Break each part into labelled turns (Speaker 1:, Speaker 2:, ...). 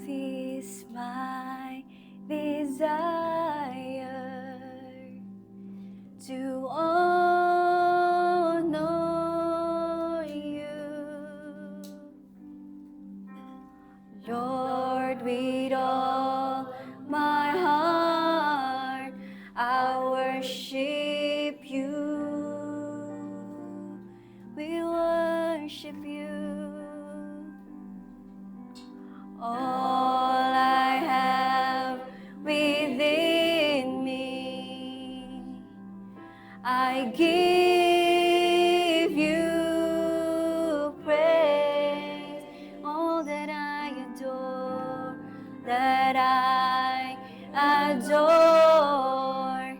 Speaker 1: is my desire to honor you, Lord, with all my heart I worship you. We worship you. All I have within me, I give you praise. All that I adore,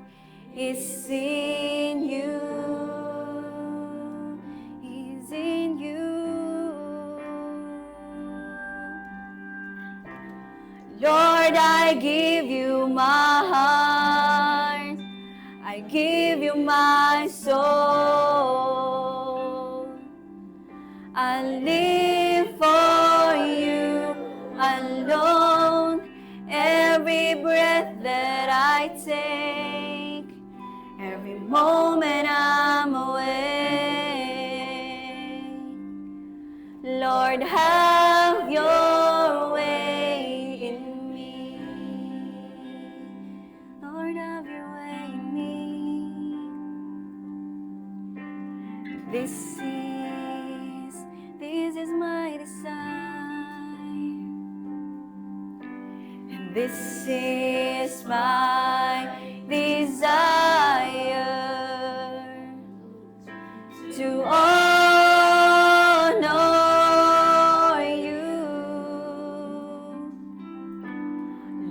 Speaker 1: is in you, is in you. Lord, I give you my heart, I give you my soul. I live for you alone, every breath that I take, every moment I'm awake. Lord, have your way in me. Lord, have your way in me. This is my desire, and this is my desire to honor you,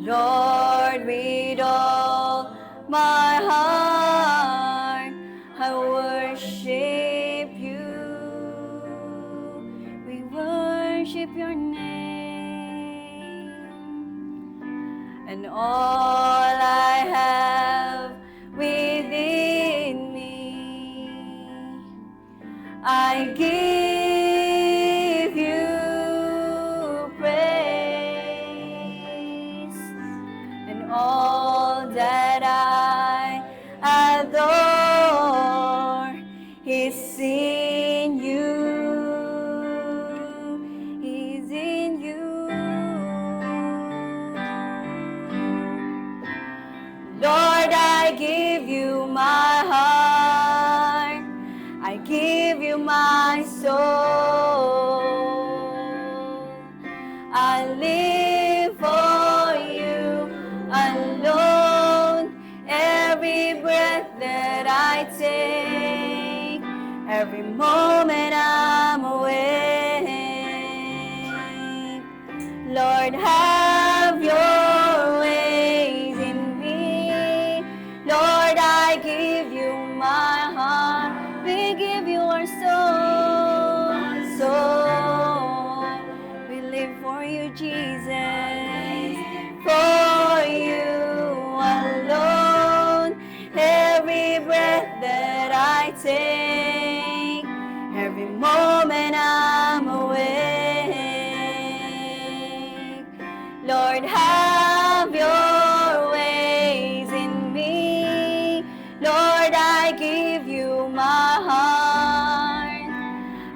Speaker 1: Lord, with all my heart I worship you. We worship your name, and all I have within me, I give you praise, and all that I adore is in you, is in you. Lord, I give you my heart, I give you my soul. I live for you alone, every breath that I take, every moment I'm awake. Lord, have your ways in me. Lord, I give you my heart, we give you our soul. We live for you, Jesus, for you alone, every breath that I take, every moment I'm awake. Lord, have your ways in me. Lord, I give you my heart,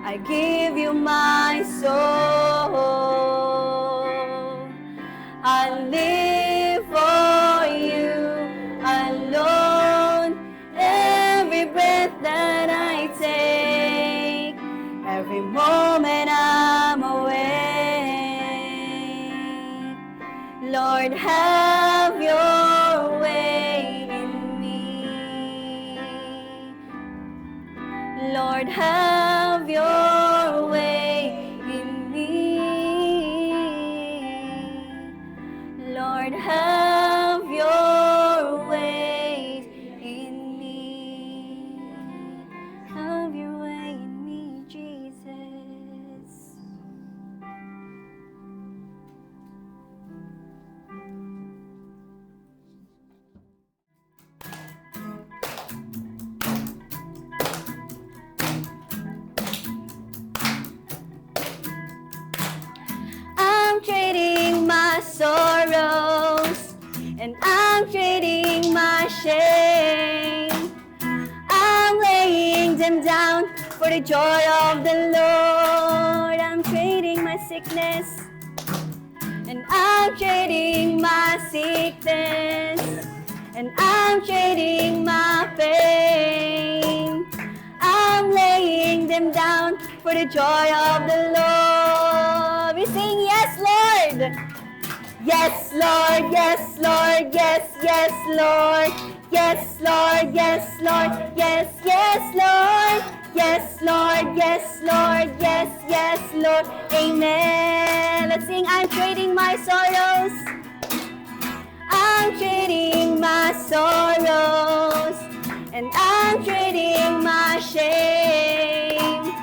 Speaker 1: I give you my soul. I live for you alone, every breath that I take, every moment I'm awake. Lord, have your way in me. Lord, have your way in me. Lord, have your ways in me. Have your way in me, Jesus. I'm trading my trading my shame. I'm laying them down for the joy of the Lord. I'm trading my sickness, and I'm trading my sickness, and I'm trading my pain. I'm laying them down for the joy of the Lord. We sing, yes, Lord. Yes, Lord, yes, Lord, yes, yes, Lord. Yes, Lord, yes, Lord, yes, yes, Lord. Yes, Lord, yes, Lord, yes, yes, Lord. Amen. Let's sing, I'm trading my sorrows. I'm trading my sorrows, and I'm trading my shame.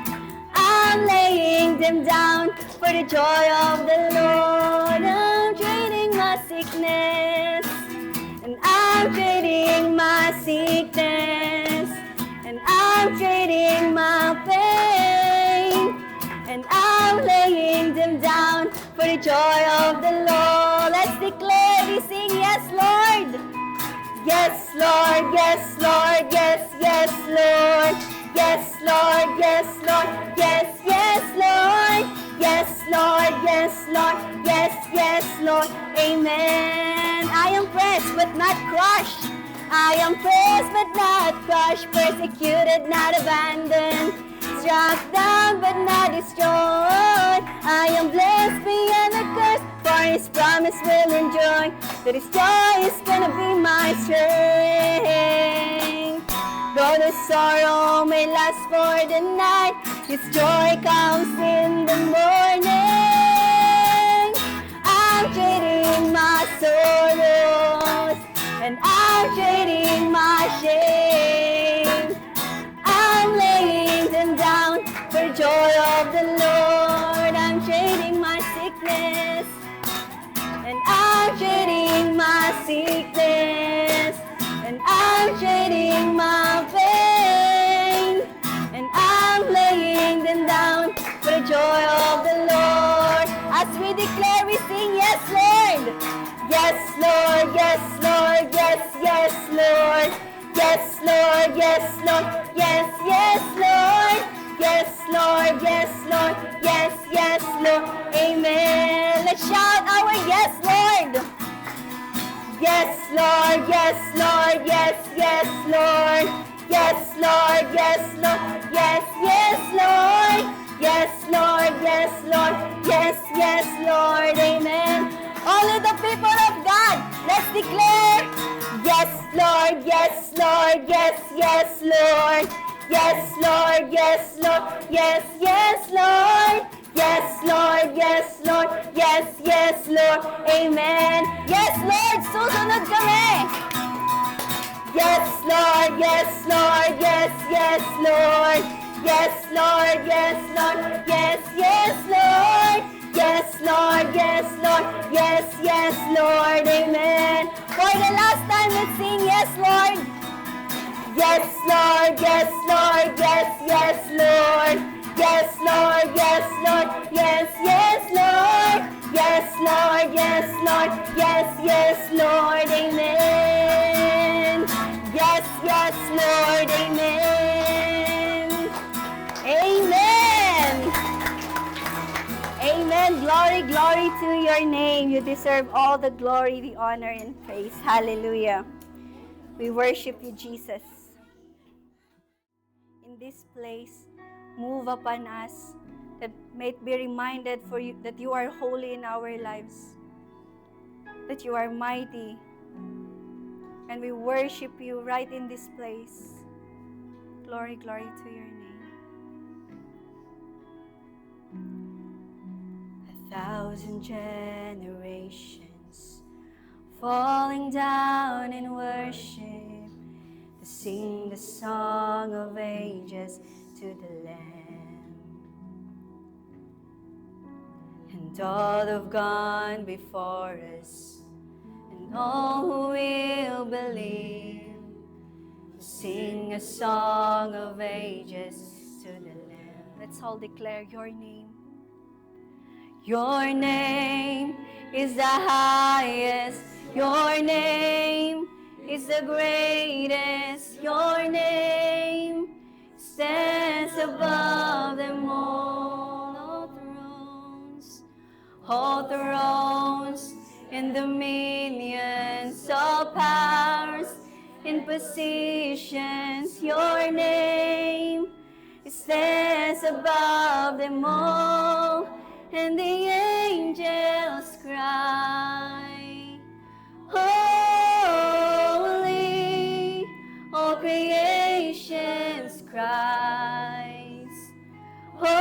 Speaker 1: I'm laying them down for the joy of the Lord. I'm trading my sickness, and I'm trading my sickness, and I'm trading my pain, and I'm laying them down for the joy of the Lord. Let's declare, we sing, yes, Lord. Yes, Lord, yes, Lord, yes, yes, Lord. Yes, Lord, yes, Lord, yes, yes, Lord. Yes, Lord, yes, Lord, yes, yes, Lord. Amen. I am pressed but not crushed. I am pressed but not crushed. Persecuted, not abandoned. Struck down but not destroyed. I am blessed beyond the curse, for His promise will enjoy. That His joy is gonna be my strength. Though the sorrow may last for the night, His joy comes in the morning. I'm trading my sorrows, and I'm trading my shame. I'm laying them down for joy of the Lord. I'm trading my sickness, and I'm trading my sickness, and I'm trading my pain, and I'm laying them down for the joy of the Lord. As we declare, we sing, yes, Lord. Yes, Lord, yes, Lord, yes, yes, Lord. Yes, Lord, yes, Lord, yes, yes, Lord. Yes, Lord, yes, Lord, yes, yes, Lord. Amen. Let's shout our yes, Lord. Yes, Lord, yes, Lord, yes, yes, Lord. Yes, Lord, yes, Lord, yes, yes, Lord. Yes, Lord, yes, Lord, yes, yes, Lord. Amen. All of the people of God, let's declare. Yes, Lord, yes, Lord, yes, yes, Lord. Yes, Lord, yes, Lord, yes, yes, Lord. Yes, Lord, yes, Lord, yes, yes, Lord. Amen. Yes, Lord, susunod kami. Yes, Lord, yes, Lord, yes, yes, Lord. Yes, Lord, yes, Lord, yes, yes, Lord. Yes, Lord, yes, Lord, yes, yes, Lord. Amen. For the last time, let's sing, yes, Lord. Yes, Lord, yes, Lord, yes, yes, Lord. Yes, Lord, yes, Lord, yes, yes, Lord. Yes, Lord, yes, Lord, yes, yes, Lord. Amen. Yes, yes, Lord. Amen. Amen. Amen. Glory, glory to your name. You deserve all the glory, the honor, and praise. Hallelujah. We worship you, Jesus. In this place, move upon us, that may it be reminded for you that you are holy in our lives, that you are mighty, and we worship you right in this place. Glory, glory to your name. 1,000 generations falling down in worship to sing the song of ages to the Lamb. And all who've gone before us, and all who will believe, sing a song of ages to the Lamb. Let's all declare your name. Your name is the highest. Your name is the greatest. Your name stands above them all. All thrones and dominions, all powers and positions. Your name stands above them all, and the angels cry, holy, all creations cries, holy,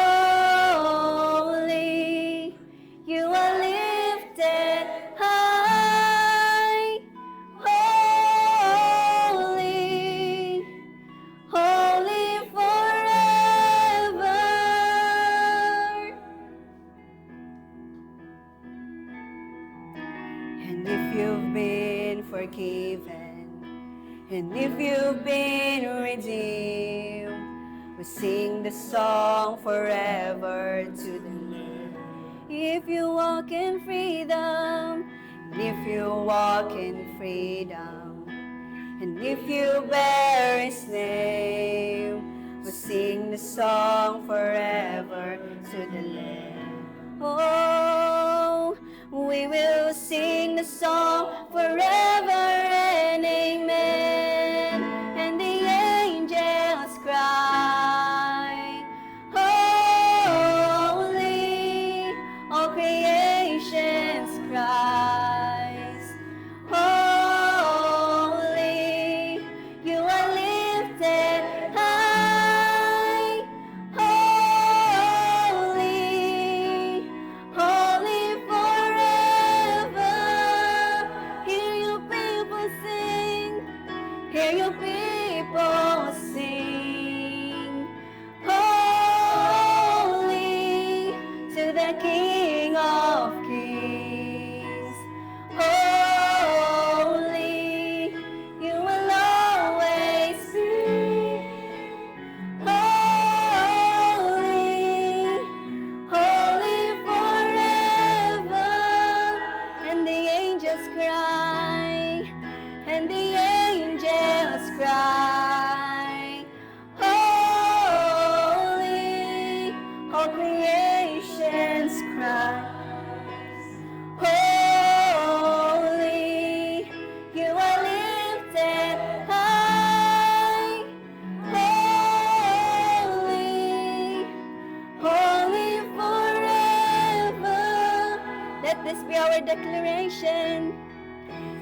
Speaker 1: you are lifted high, holy, holy forever. And if you've been forgiven, and if you've been redeemed, we sing the song forever to the Lord. If you walk in freedom, and if you walk in freedom, and if you bear His name, we sing the song forever to the Lamb. Oh, we will sing the song forever and amen. And the angels cry, holy, all creations cries, holy, you are lifted high, holy, holy forever. Hear your people sing, hear your people sing, holy to the King of Kings, holy, you will always be, holy, holy forever. And the angels cry, and the angels cry, holy, all creations cry, holy, you are lifted high, holy, holy forever. Let this be our declaration.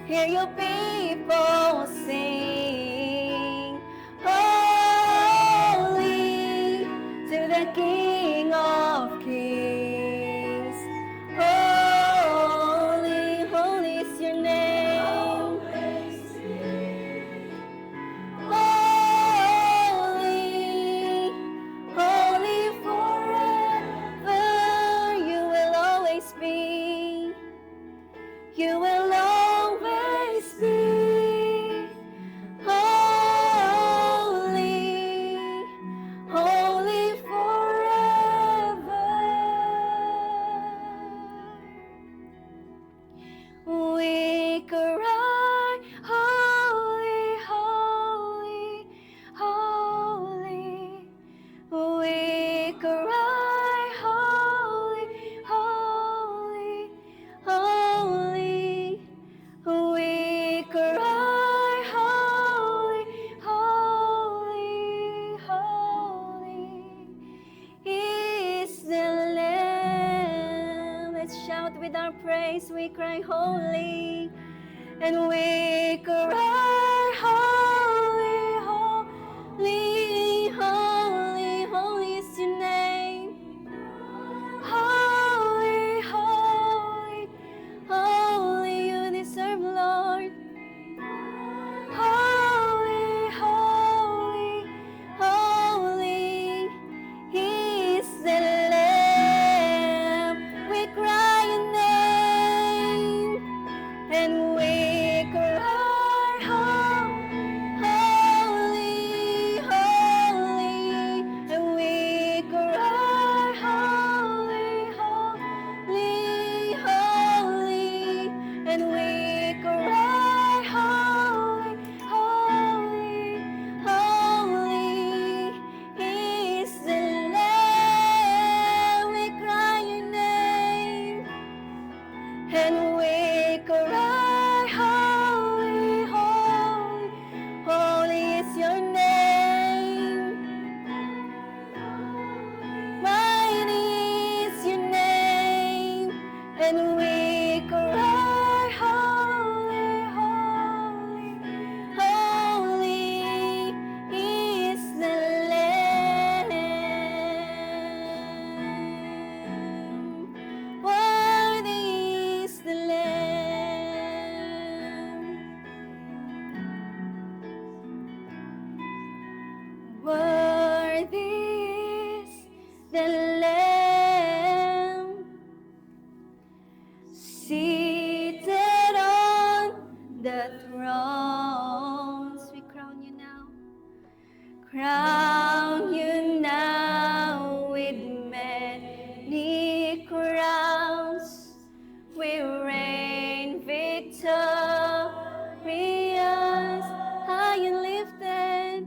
Speaker 1: Hear your people sing, holy to the King of Kings, holy, holy is your name, holy, holy forever. You will always be, you will always be, holy, holy forever. We cry, holy, holy, holy. We cry, holy, holy, holy. We cry, holy, holy, holy is the Lamb. Let's shout with our praise. We cry, holy, and we cry, holy, holy, holy, holy is your name. Holy, holy, holy, you deserve, Lord. Holy, holy, holy, He is the Lamb. We cry your name, and we cry, holy, holy, and we cry, holy, holy, holy is the Lamb. Worthy is the Lamb. Worthy is the Lamb, seated on the thrones. We crown you now. Crown you now with many crowns. We reign victorious, high and lifted,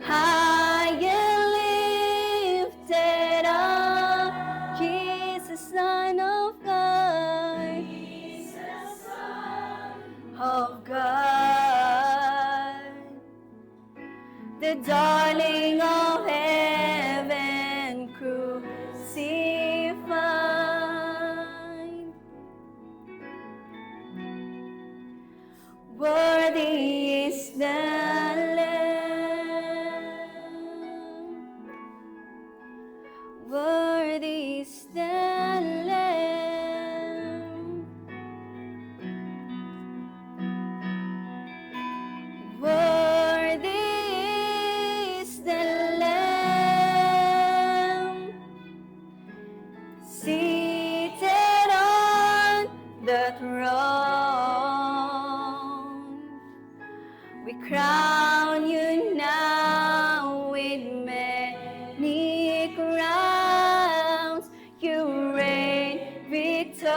Speaker 1: high and lifted up, Jesus, Son of God, the darling of heaven crucified. Worthy is the Lamb. Worthy is the Lamb. Worthy is the Lamb, seated on the throne. We crown you now with many crowns. You reign victorious,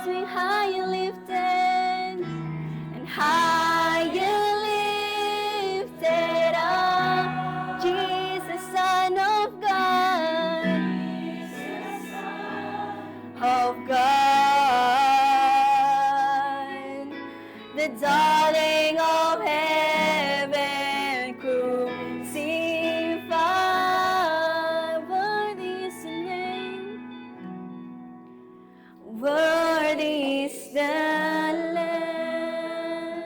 Speaker 1: we high and lifted, and high and lifted up, Jesus, Son of God, the darling of heaven crucified. Worthy is the name, worthy is the Lamb,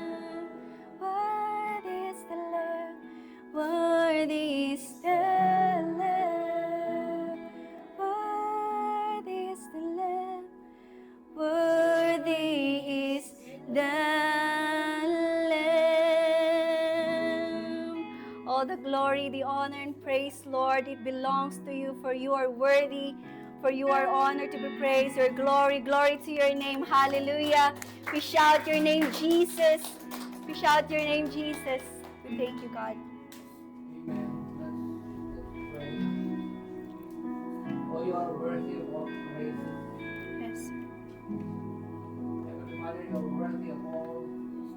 Speaker 1: worthy is the Lamb, worthy is the Lamb, worthy is the Lamb, worthy is the Lamb. All the glory, the honor, and praise, Lord, it belongs to you, for you are worthy, for you are honored to be praised. Your glory, glory to your name. Hallelujah. We shout your name, Jesus. We shout your name, Jesus. We thank you, God.
Speaker 2: Amen. Let's pray. Oh, you are worthy of all praises.
Speaker 1: Yes.
Speaker 2: Heavenly Mother, you are worthy of all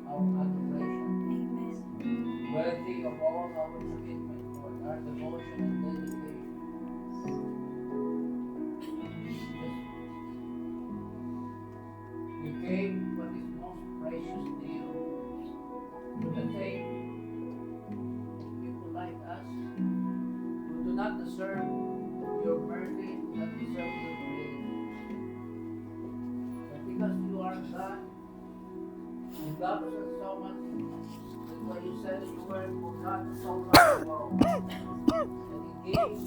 Speaker 2: our adoration.
Speaker 1: Amen.
Speaker 2: Worthy of all our commitment, Lord, our devotion and dedication. You gave what is most precious to you to the sake of people like us who do not deserve your mercy, not deserve your grace. But because you are God, you love us so much. That's why you said in your word, for God so loved the world, that He gave His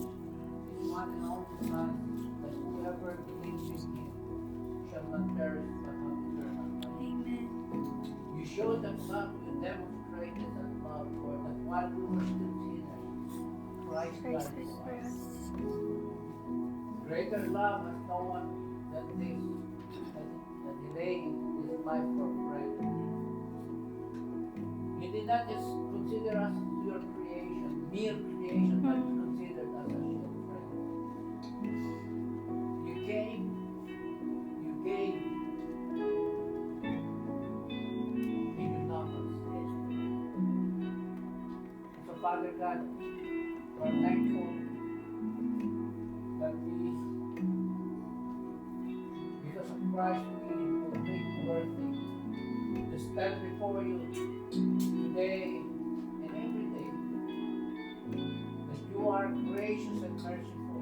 Speaker 2: one and only Son, that whoever believes in Him shall not perish but have eternal life.
Speaker 1: Amen.
Speaker 2: You showed that love, you demonstrated that love, Lord, that while we were still sinners, Christ
Speaker 1: Praise
Speaker 2: died
Speaker 1: God
Speaker 2: for
Speaker 1: for
Speaker 2: us.
Speaker 1: us.
Speaker 2: Greater love has no one than this, that He laid His life for a friend. You did not just consider us your creation, mere creation, but you considered us as your friend. You came, you gave, and you love us. So Father God, we're thankful that we, because of Christ, we will make worthy to stand before you today and every day. That you are gracious and merciful.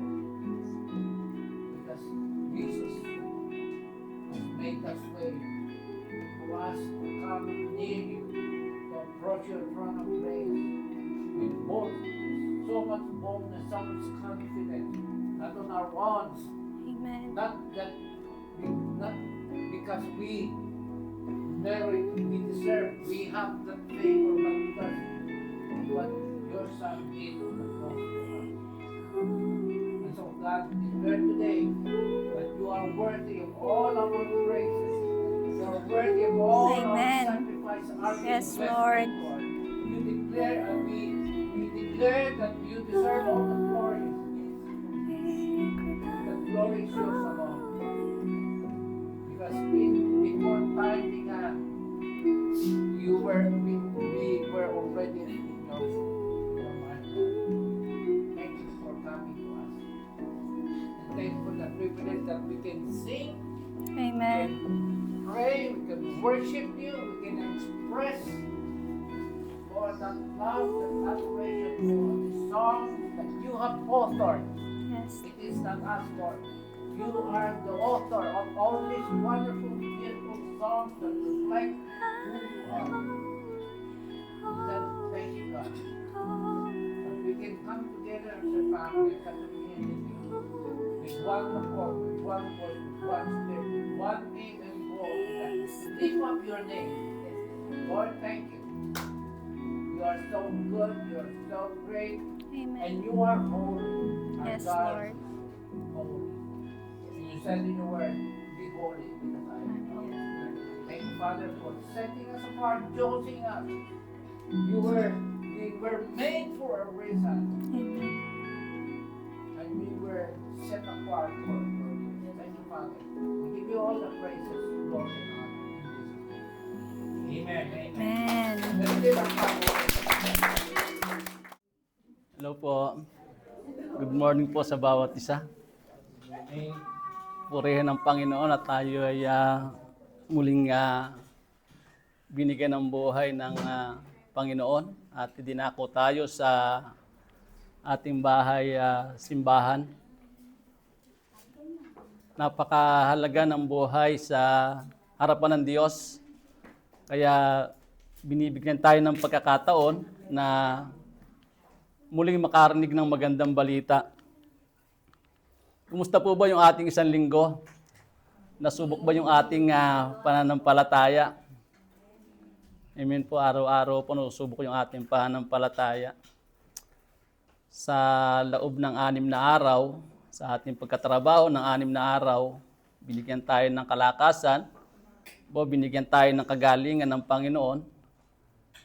Speaker 2: so much confidence, not on our own,
Speaker 1: Amen.
Speaker 2: not because we merit, we deserve, we have that favor, but because what your Son did on the cross for us. And so God declared today that you are worthy of all our praises. You are worthy of all
Speaker 1: Amen.
Speaker 2: our sacrifice, our
Speaker 1: Yes,
Speaker 2: investment,
Speaker 1: Lord.
Speaker 2: Lord. You declare, and we declare that you deserve all the glory. The glory is yours alone. Because before time began, we were already in your mind, Lord. Thank you for coming to us. And thank you for the privilege that we can sing,
Speaker 1: Amen.
Speaker 2: we can pray, we can worship you, we can express for that love, that adoration for the songs that you have authored.
Speaker 1: Yes.
Speaker 2: It is not us, Lord. You are the author of all these wonderful, beautiful songs that reflect who you are. Then thank you, God, that we can come together as a family, as a community, with one accord, with one voice, with one spirit, with one aim and goal, that to lift up your name. Lord, thank you. You are so good, you are so great,
Speaker 1: Amen.
Speaker 2: and you are holy. Our
Speaker 1: Yes,
Speaker 2: God
Speaker 1: Lord.
Speaker 2: is holy. And you said in your word, be holy because I am holy. Thank you, Father, for setting us apart, choosing us. We were made for a reason,
Speaker 1: Amen.
Speaker 2: and we were set apart for a purpose. Thank you, Father. We give you all the praises, glory, and honor in Jesus' name. Amen. Amen.
Speaker 1: Amen.
Speaker 2: Let's give our Father.
Speaker 3: Hello po. Good morning po sa bawat isa. Purihin ng Panginoon at tayo ay muling binigyan ng buhay ng Panginoon at dinako tayo sa ating bahay simbahan. Napakahalaga ng buhay sa harapan ng Diyos. Kaya binibigyan tayo ng pagkakataon na muling makarinig ng magandang balita. Kumusta po ba yung ating isang linggo? Nasubok ba yung ating pananampalataya? Amen po, araw-araw po nasubok yung ating pananampalataya. Sa loob ng 6 na araw, sa ating pagkatrabaho ng 6 na araw, binigyan tayo ng kalakasan, binigyan tayo ng kagalingan ng Panginoon.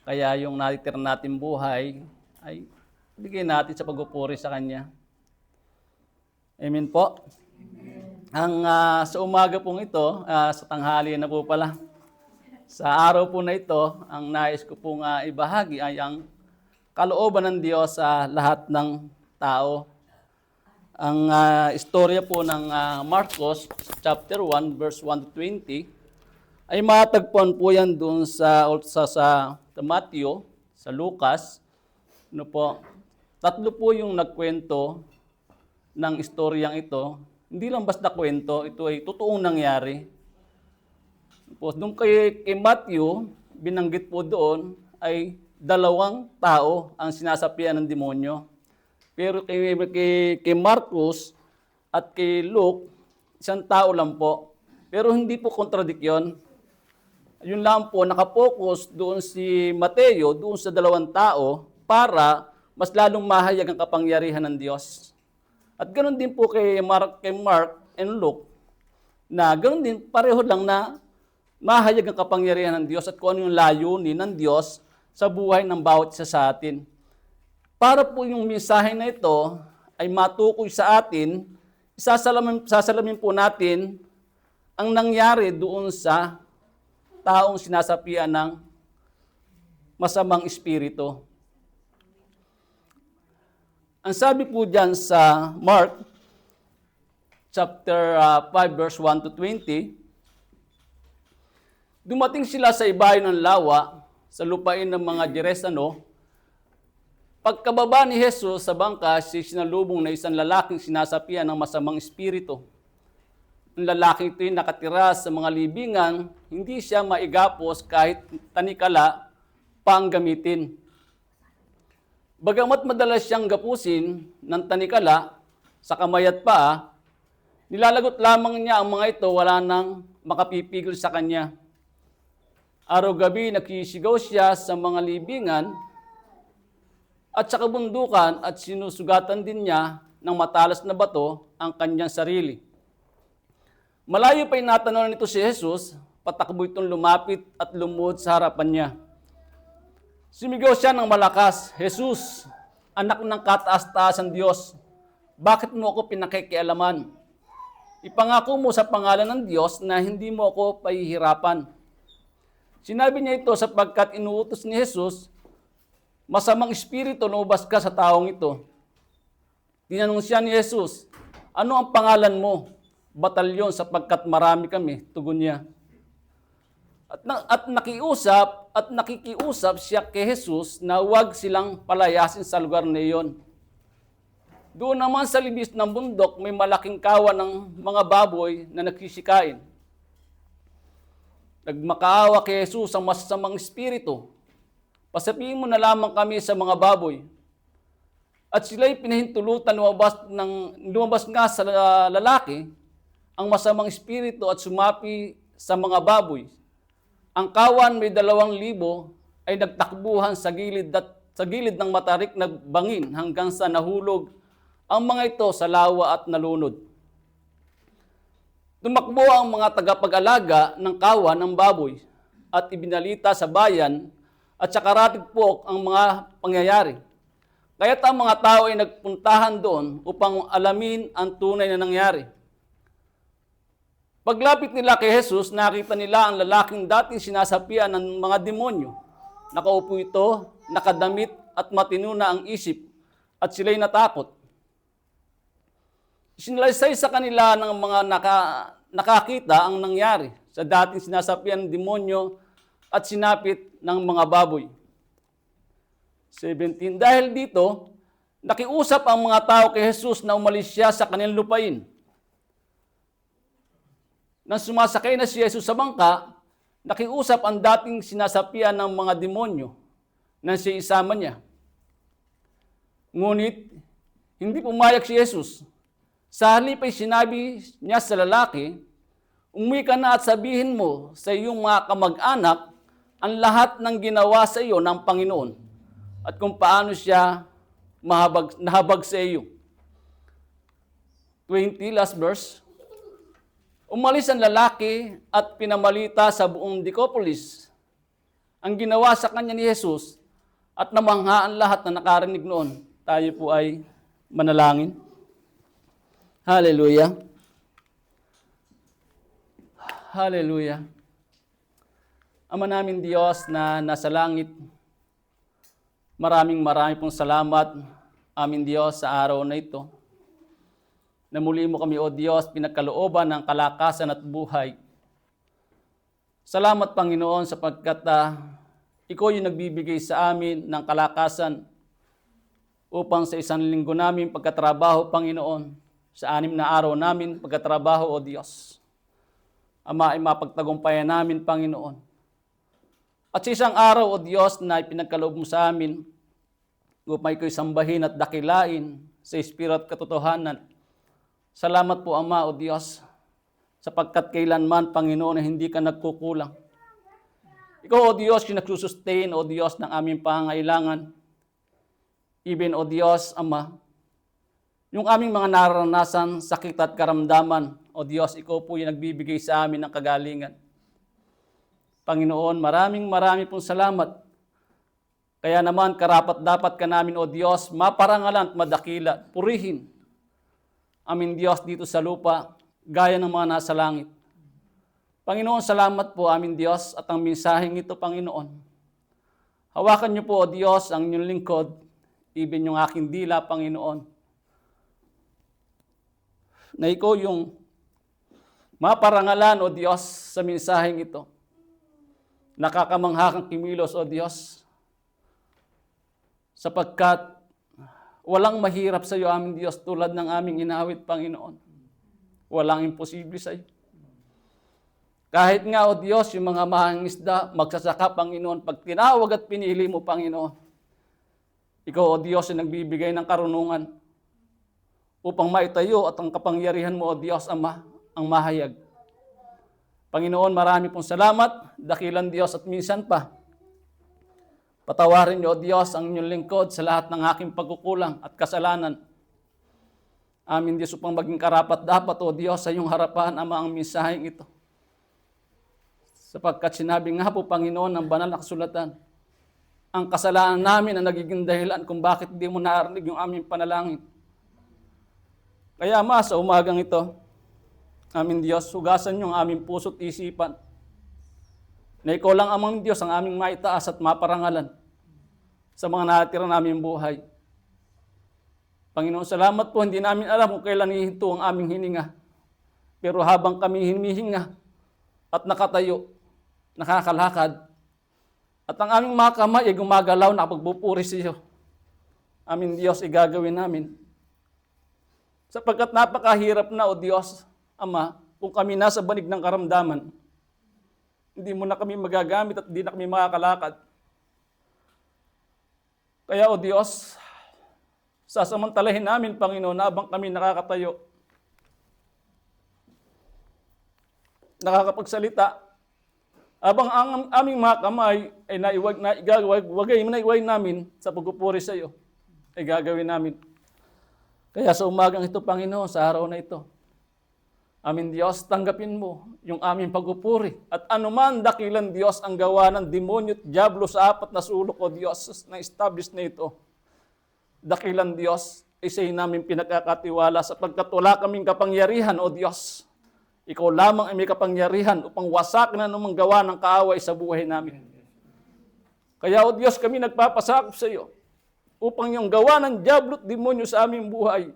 Speaker 3: Kaya yung natitira natin buhay ay bigyan natin sa pagpupuri sa Kanya. Amen po. Ang sa umaga pong ito, sa tanghali na po pala, sa araw po na ito, ang nais ko pong ibahagi ay ang kalooban ng Diyos sa lahat ng tao. Ang istorya po ng Marcos, chapter 1, verse 1 to 20, ay matagpuan po yan doon sa Matthew, sa Lucas. Ano po? 3 po yung nagkwento ng istoryang ito. Hindi lang basta kwento, ito ay totoong nangyari. Doon kay Matthew, binanggit po doon ay 2 tao ang sinasapian ng demonyo. Pero kay Marcos at kay Luke, 1 tao lang po. Pero hindi po kontradikyon. Yun lang po, nakapokus doon si Mateo, doon sa 2 tao, para mas lalong mahayag ang kapangyarihan ng Diyos. At ganoon din po kay Mark and Luke, na ganoon din, pareho lang na mahayag ang kapangyarihan ng Diyos at kung ano yung layunin ng Diyos sa buhay ng bawat isa sa atin. Para po yung mensahe na ito ay matukoy sa atin, sasalamin po natin ang nangyari doon sa taong sinasapian ng masamang espiritu. Ang sabi po dyan sa Mark, chapter 5, verse 1 to 20, dumating sila sa ibayo ng lawa, sa lupain ng mga Geresano. Pagkababa ni Jesus sa bangka, sinalubong na isang lalaking sinasapian ng masamang espiritu. Ang lalaking ito ay nakatira sa mga libingan, hindi siya maigapos kahit tanikala pa ang gamitin. Bagamat madalas siyang gapusin ng tanikala sa kamay at paa, nilalagot lamang niya ang mga ito, wala nang makapipigil sa kanya. Araw-gabi nagsisigaw siya sa mga libingan at sa kabundukan at sinusugatan din niya ng matalas na bato ang kanyang sarili. Malayo pa inatanong nito si Jesus, patakbo itong lumapit at lumuhod sa harapan niya. Sumigaw siya ng malakas, "Jesus, anak ng kataas-taasan Diyos, bakit mo ako pinakikialaman? Ipangako mo sa pangalan ng Diyos na hindi mo ako pahihirapan." Sinabi niya ito sapagkat inuutos ni Jesus, masamang espiritu lumabas ka sa taong ito. Tinanong siya ni Jesus, "Ano ang pangalan mo?" "Batalyon, sapagkat marami kami," tugon niya. At nakikiusap siya kay Jesus na huwag silang palayasin sa lugar na iyon. Doon naman sa libis ng bundok, may malaking kawan ng mga baboy na nagsisikain. Nagmakaawa kay Jesus ang masasamang espiritu. "Pasapiin mo na lamang kami sa mga baboy." At sila'y pinahintulutan lumabas nga sa lalaki ang masamang espiritu at sumapi sa mga baboy. Ang kawan may 2,000 ay nagtakbuhan sa gilid ng matarik na bangin hanggang sa nahulog ang mga ito sa lawa at nalunod. Tumakbo ang mga tagapag-alaga ng kawan ng baboy at ibinalita sa bayan at sa karatigpok ang mga pangyayari. Kaya't ang mga tao ay nagpuntahan doon upang alamin ang tunay na nangyari. Paglapit nila kay Jesus, nakita nila ang lalaking dating sinasapian ng mga demonyo. Nakaupo ito, nakadamit at matino na ang isip, at sila'y natakot. Sinalaysay sa kanila ng mga nakakita ang nangyari sa dating sinasapian ng demonyo at sinapit ng mga baboy. 17. Dahil dito, nakiusap ang mga tao kay Jesus na umalis siya sa kanilang lupain. Nang sumasakay na si Jesus sa bangka, nakiusap ang dating sinasapian ng mga demonyo na siya isama niya. Ngunit, hindi pumayag si Jesus. Sa halip ay sinabi niya sa lalaki, "Umuwi ka na at sabihin mo sa iyong mga kamag-anak ang lahat ng ginawa sa iyo ng Panginoon at kung paano siya nahabag sa iyo." 20, last verse. Umalis ang lalaki at pinamalita sa buong Decapolis ang ginawa sa kanya ni Jesus at namangha ang lahat na nakarinig noon. Tayo po ay manalangin. Hallelujah. Hallelujah. Ama namin Diyos na nasa langit, maraming pong salamat, amin Diyos, sa araw na ito. Na muli mo kami, O Diyos, pinagkalooban ng kalakasan at buhay. Salamat, Panginoon, sapagkat Ikaw yung nagbibigay sa amin ng kalakasan upang sa isang linggo namin pagkatrabaho, Panginoon, sa 6 na araw namin pagkatrabaho, O Diyos. Ama, ay mapagtagumpayan namin, Panginoon. At sa isang araw, O Diyos, na ipinagkaloob mo sa amin, upang ikaw sambahin at dakilain sa espiritu at katotohanan. Salamat po, Ama, O Diyos, sapagkat kailanman, Panginoon, na hindi ka nagkukulang. Ikaw, O Diyos, yung nagsusustain, O Diyos, ng aming pangangailangan. Even, O Diyos, Ama, yung aming mga naranasan, sakit at karamdaman, O Diyos, ikaw po yung nagbibigay sa amin ng kagalingan. Panginoon, maraming pong salamat. Kaya naman, karapat-dapat ka namin, O Diyos, maparangalan at madakila, purihin. Amin Diyos dito sa lupa, gaya ng mga nasa langit. Panginoon, salamat po amin Diyos at ang mensaheng ito, Panginoon. Hawakan niyo po, O Diyos, ang inyong lingkod, even yung aking dila, Panginoon. Na ikaw yung maparangalan, O Diyos, sa mensaheng ito. Nakakamangha kang kimilos, O Diyos, sapagkat walang mahirap sa iyo, aming Diyos, tulad ng aming inawit, Panginoon. Walang imposible sa iyo. Kahit nga, O Diyos, yung mga mahang isda, magsasaka, Panginoon, pag tinawag at pinili mo, Panginoon, Ikaw, O Diyos, ay nagbibigay ng karunungan upang maitayo at ang kapangyarihan mo, O Diyos, Ama, ang mahayag. Panginoon, marami pong salamat, dakilang Diyos, at minsan pa, patawarin niyo, O Diyos, ang inyong lingkod sa lahat ng aking pagkukulang at kasalanan. Amin, Diyos, upang maging karapat dapat, O Diyos, sa iyong harapan, Ama, ang mensaheng ito. Sapagkat sinabi nga po, Panginoon, ng banal na kasulatan, ang kasalanan namin ang nagiging dahilan kung bakit di mo narinig yung aming panalangin. Kaya, Ama, sa umagang ito, amin Diyos, hugasan niyo ang aming puso't isipan, na ikaw lang amang Diyos ang aming maitaas at maparangalan sa mga natira naming buhay. Panginoon, salamat po, hindi namin alam kung kailan hihinto ang aming hininga. Pero habang kami hinihinga at nakatayo, nakakalakad, at ang aming mga kamay ay gumagalaw na pagpupuri sa iyo, amin Diyos, igagawin namin. Sapagkat napakahirap na, O Diyos, Ama, kung kami nasa banig ng karamdaman, hindi mo na kami magagamit at hindi na kami makakalakad. Kaya, O Diyos, sasamantalahin namin, Panginoon, habang kami nakakatayo, nakakapagsalita, habang ang aming mga kamay ay naiwagay namin sa pagpupuri sa iyo, ay gagawin namin. Kaya sa umagang ito, Panginoon, sa araw na ito, amin Diyos, tanggapin mo yung aming pagpupuri. At anuman dakilang Diyos ang gawa ng demonyo at diablo sa apat na sulok, O Diyos, na establish na ito. Dakilang Diyos, isa'y namin pinagkakatiwala sapagkat wala kaming kapangyarihan, O Diyos. Ikaw lamang ay may kapangyarihan upang wasakin na namang gawa ng kaaway sa buhay namin. Kaya, O Diyos, kami nagpapasakop sa iyo upang yung gawa ng diablo at demonyo sa aming buhay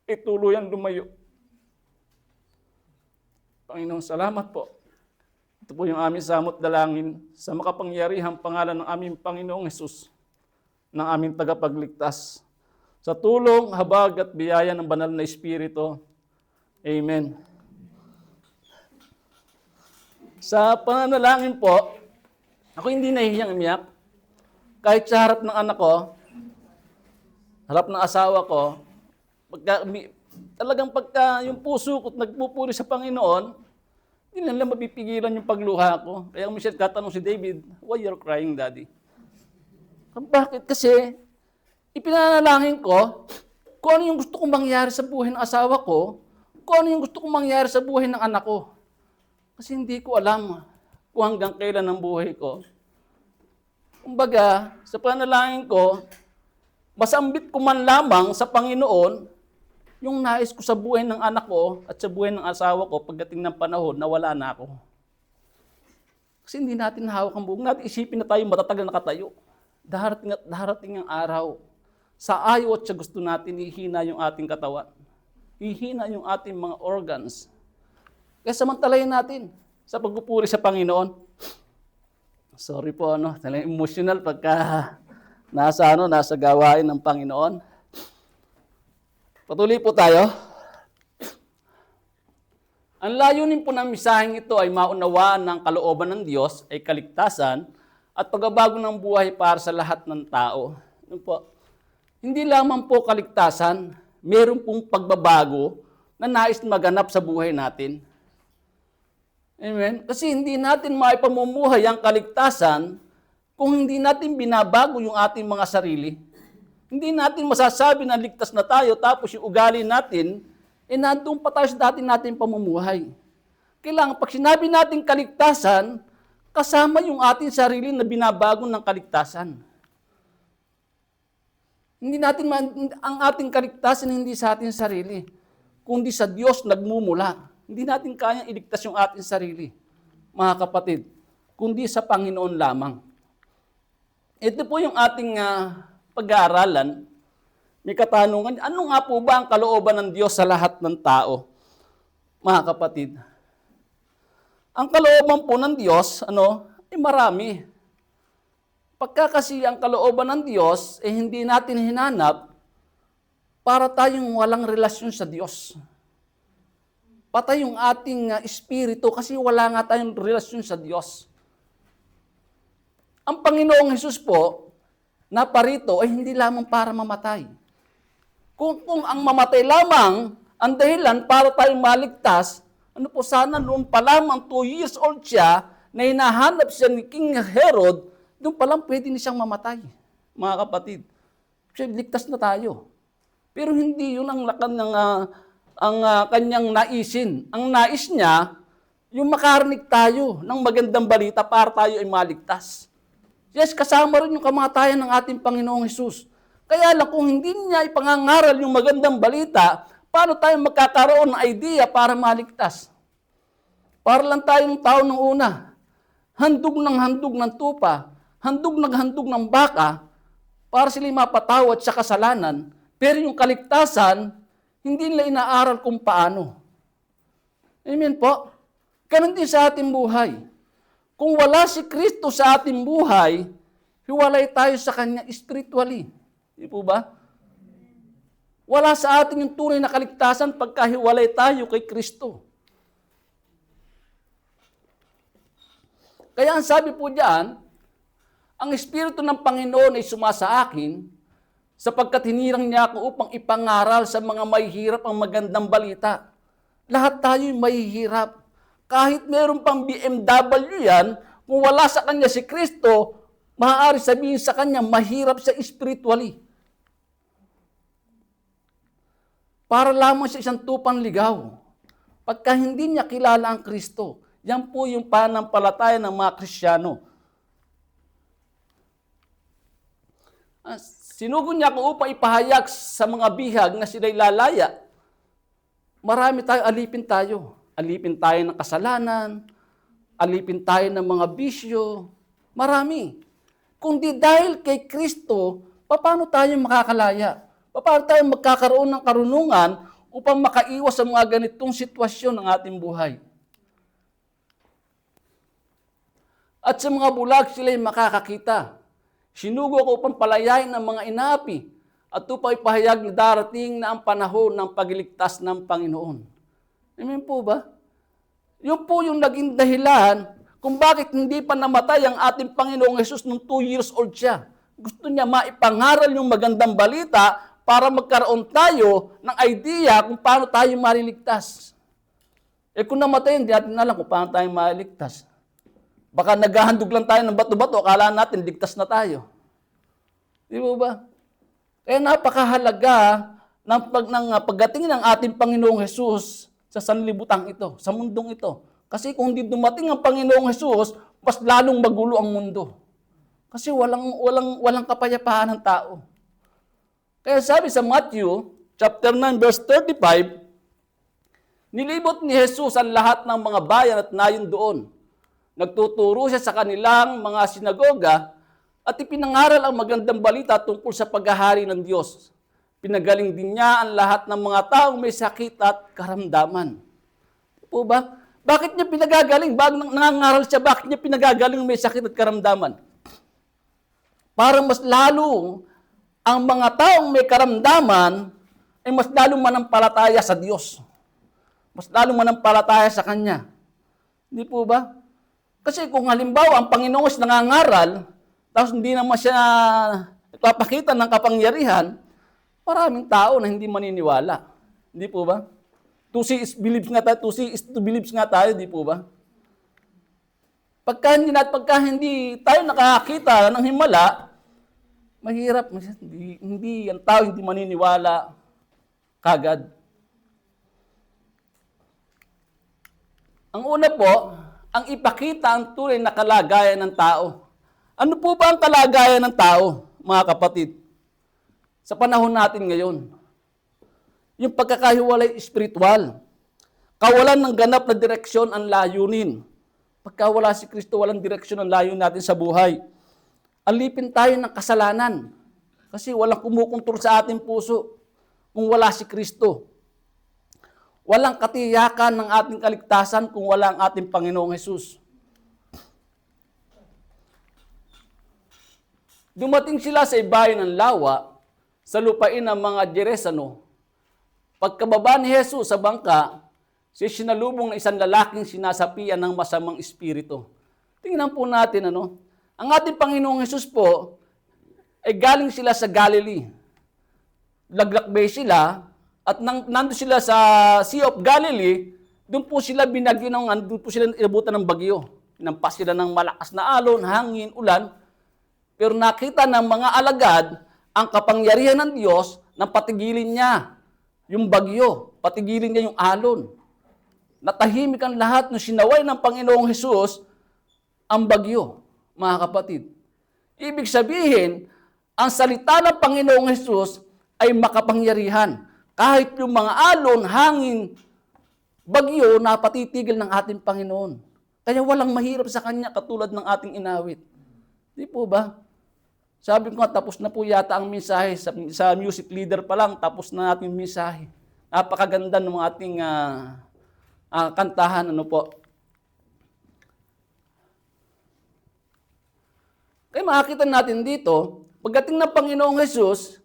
Speaker 3: ay tuluyang lumayo. Panginoon, salamat po. Ito po yung aming samot dalangin sa makapangyarihang pangalan ng aming Panginoong Hesus, ng aming tagapagligtas. Sa tulong, habag at biyaya ng banal na Espiritu. Amen. Sa pananalangin po, ako hindi nahihiyang umiyak. Kahit sa harap ng anak ko, harap ng asawa ko, talagang pagka yung puso ko nagpupuri sa Panginoon, hindi nila mapipigilan yung pagluha ko. Kaya minsan katanong si David, why you're crying, Daddy? Bakit? Kasi ipinanalangin ko kung ano yung gusto kong mangyari sa buhay ng asawa ko, kung ano yung gusto kong mangyari sa buhay ng anak ko. Kasi hindi ko alam kung hanggang kailan ang buhay ko. Kumbaga, sa panalangin ko, masambit ko man lamang sa Panginoon yung nais ko sa buhay ng anak ko at sa buhay ng asawa ko pagdating ng panahon na wala na ako. Kasi hindi natin hawak ang buong natin. Isipin na tayo matatag na nakatayo. Darating ang araw. Sa ayaw at sa gusto natin, ihina yung ating katawan. Ihina yung ating mga organs. Kaya samantalayin natin sa pagpupuri sa Panginoon. Sorry po, talagang emotional pagka nasa gawain ng Panginoon. Patuloy po tayo. Ang layunin po ng misaheng ito ay maunawaan ng kalooban ng Diyos ay kaligtasan at pagbabago ng buhay para sa lahat ng tao. Ano po? Hindi lamang po kaligtasan, meron pong pagbabago na nais maganap sa buhay natin. Amen? Kasi hindi natin maipamumuhay ang kaligtasan kung hindi natin binabago yung ating mga sarili. Hindi natin masasabi na ligtas na tayo tapos yung ugali natin, nandun pa tayo sa dati natin pamumuhay. Kailangan pag sinabi natin kaligtasan, kasama yung ating sarili na binabago ng kaligtasan. Hindi natin ang ating kaligtasan hindi sa ating sarili, kundi sa Diyos nagmumula. Hindi natin kayang iligtas yung ating sarili, mga kapatid, kundi sa Panginoon lamang. Ito po yung ating pag-aaralan. May katanungan, ano nga po ba ang kalooban ng Diyos sa lahat ng tao? Mga kapatid, ang kalooban po ng Diyos, ay marami. Pagka kasi ang kalooban ng Diyos, hindi natin hinanap para tayong walang relasyon sa Diyos. Patay yung ating espiritu kasi wala nga tayong relasyon sa Diyos. Ang Panginoong Hesus po, naparito ay hindi lamang para mamatay. Kung ang mamatay lamang ang dahilan para tayong maligtas, ano po sana noon pa lamang 2 years old siya na hinahanap siya ni King Herod, doon pa lang pwede na siyang mamatay, mga kapatid. Kasi ligtas na tayo. Pero hindi yun ang kanyang naisin. Ang nais niya, yung makarinig tayo ng magandang balita para tayo ay maligtas. Yes, kasama rin yung kamatayan ng ating Panginoong Hesus. Kaya lang kung hindi niya ipangangaral yung magandang balita, paano tayo magkakaroon ng idea para maligtas? Para lang tayong tao ng una, handog ng tupa, handog ng baka, para sila mapatawad sa kasalanan, pero yung kaligtasan, hindi nila inaaral kung paano. Amen po? Ganun din sa ating buhay. Kung wala si Kristo sa ating buhay, hiwalay tayo sa Kanya spiritually. Di po ba? Wala sa atin yung tunay na kaligtasan pagkahiwalay tayo kay Kristo. Kaya ang sabi po diyan, ang Espiritu ng Panginoon ay sumasa akin sapagkat hinirang niya ako upang ipangaral sa mga mahihirap ang magandang balita. Lahat tayo mahihirap. Kahit meron pang BMW yan, kung wala sa kanya si Kristo, maaari sabihin sa kanya, mahirap siya spiritually. Para lamang sa isang tupang ligaw. Pagka hindi niya kilala ang Kristo, yan po yung pananampalataya ng mga Kristiyano. Sinugo niya ako upang ipahayag sa mga bihag na sila'y lalaya. Marami tayo, alipin tayo. Alipin tayo ng kasalanan, alipin tayo ng mga bisyo. Marami. Kundi dahil kay Kristo, paano tayo makakalaya? Paano tayo magkakaroon ng karunungan upang makaiwas sa mga ganitong sitwasyon ng ating buhay? At sa mga bulag sila'y makakakita. Sinugo ko upang palayain ng mga inaapi at upang ipahayag na darating na ang panahon ng pagliligtas ng Panginoon. Amen po ba? Yun po yung naging dahilan kung bakit hindi pa namatay ang ating Panginoong Hesus nung 2 years old siya. Gusto niya maipangaral yung magandang balita para magkaroon tayo ng idea kung paano tayo maliligtas. Kung namatay, hindi natin alam kung paano tayo maliligtas. Baka naghahandog lang tayo ng bato-bato, akala natin ligtas na tayo. Di ba? Kaya napakahalaga ng pagdating ng ating Panginoong Hesus sa sanlibutan ito, sa mundong ito. Kasi kung hindi dumating ang Panginoong Hesus, mas lalong magulo ang mundo. Kasi walang kapayapaan ng tao. Kaya sabi sa Matthew, chapter 9, verse 35, nilibot ni Jesus ang lahat ng mga bayan at nayon doon. Nagtuturo siya sa kanilang mga sinagoga at ipinangaral ang magandang balita tungkol sa paghahari ng Diyos. Pinagaling din niya ang lahat ng mga taong may sakit at karamdaman. Po ba? Bakit niya pinagagaling? Bakit nangangaral siya? Bakit niya pinagagaling may sakit at karamdaman? Para mas lalo ang mga taong may karamdaman ay mas lalong manampalataya sa Diyos. Mas lalong manampalataya sa Kanya. Hindi po ba? Kasi kung halimbawa ang Panginoon is nangangaral, tapos hindi naman siya ipapakita ng kapangyarihan, maraming tao na hindi maniniwala. Hindi po ba? To see is believes nga tayo, to see is to believes nga tayo, di po ba? Pagka hindi tayo nakakita ng himala, mahirap, hindi ang tao hindi maniniwala kagad. Ang una po, ang ipakita ang tunay na kalagayan ng tao. Ano po ba ang kalagayan ng tao, mga kapatid? Sa panahon natin ngayon, yung pagkakahiwalay espiritual, kawalan ng ganap na direksyon ang layunin. Pagka wala si Kristo, walang direksyon ang layunin natin sa buhay. Alipin tayo ng kasalanan kasi walang kumukontrol sa ating puso kung wala si Kristo. Walang katiyakan ng ating kaligtasan kung wala ang ating Panginoong Hesus. Dumating sila sa ibayan ng lawa, sa lupain ng mga Geresano. Pagkababa ni Jesus sa bangka, siya sinalubong ng isang lalaking sinasapian ng masamang espiritu. Tingnan po natin, ang ating Panginoong Hesus po, ay galing sila sa Galilee. Laglakbay sila at nandun sila sa Sea of Galilee, doon po sila doon po sila inabutan ng bagyo. Inampas sila ng malakas na alon, hangin, ulan. Pero nakita ng mga alagad ang kapangyarihan ng Diyos na patigilin niya yung bagyo, patigilin niya yung alon. Natahimik ang lahat nung sinaway ng Panginoong Hesus ang bagyo, mga kapatid. Ibig sabihin, ang salita ng Panginoong Hesus ay makapangyarihan. Kahit yung mga alon, hangin, bagyo na patitigil ng ating Panginoon. Kaya walang mahirap sa Kanya katulad ng ating inawit. Di po ba? Sabi ko nga, tapos na po yata ang mensahe. Sa music leader pa lang, tapos na natin yung mensahe. Napakaganda ng ating kantahan. Ano po? Kaya makikita natin dito, pagdating ng Panginoong Hesus,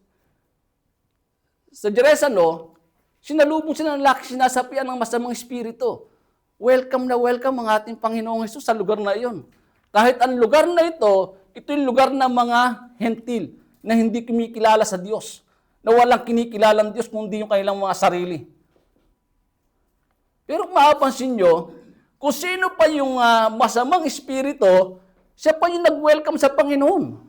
Speaker 3: sa Jerusalem, sinalubong sila ng laki, sinasapian ng masamang espiritu. Welcome na welcome ang ating Panginoong Hesus sa lugar na iyon. Kahit ang lugar na ito yung lugar ng mga hentil na hindi kumikilala sa Diyos. Na walang kinikilalang Diyos kundi yung kanilang mga sarili. Pero kung mapapansin nyo, kung sino pa yung masamang espiritu, siya pa yung nag-welcome sa Panginoon.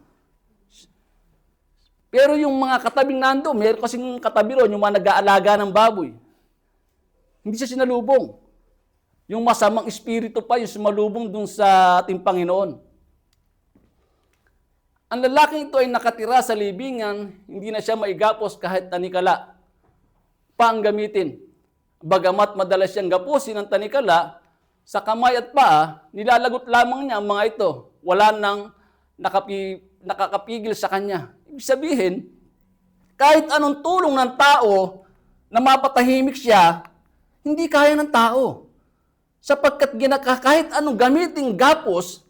Speaker 3: Pero yung mga katabing nando, meron kasing katabi ron, yung mga nag-aalaga ng baboy. Hindi siya sinalubong. Yung masamang espiritu pa yung sumalubong dun sa ating Panginoon. Ang lalaking ito ay nakatira sa libingan, hindi na siya maigapos kahit tanikala pa ang gamitin. Bagamat madalas siyang gapusin ng tanikala, sa kamay at paa, nilalagot lamang niya ang mga ito. Wala nang nakakapigil sa kanya. Ibig sabihin, kahit anong tulong ng tao na mapatahimik siya, hindi kaya ng tao. Sapagkat kahit anong gamiting gapos,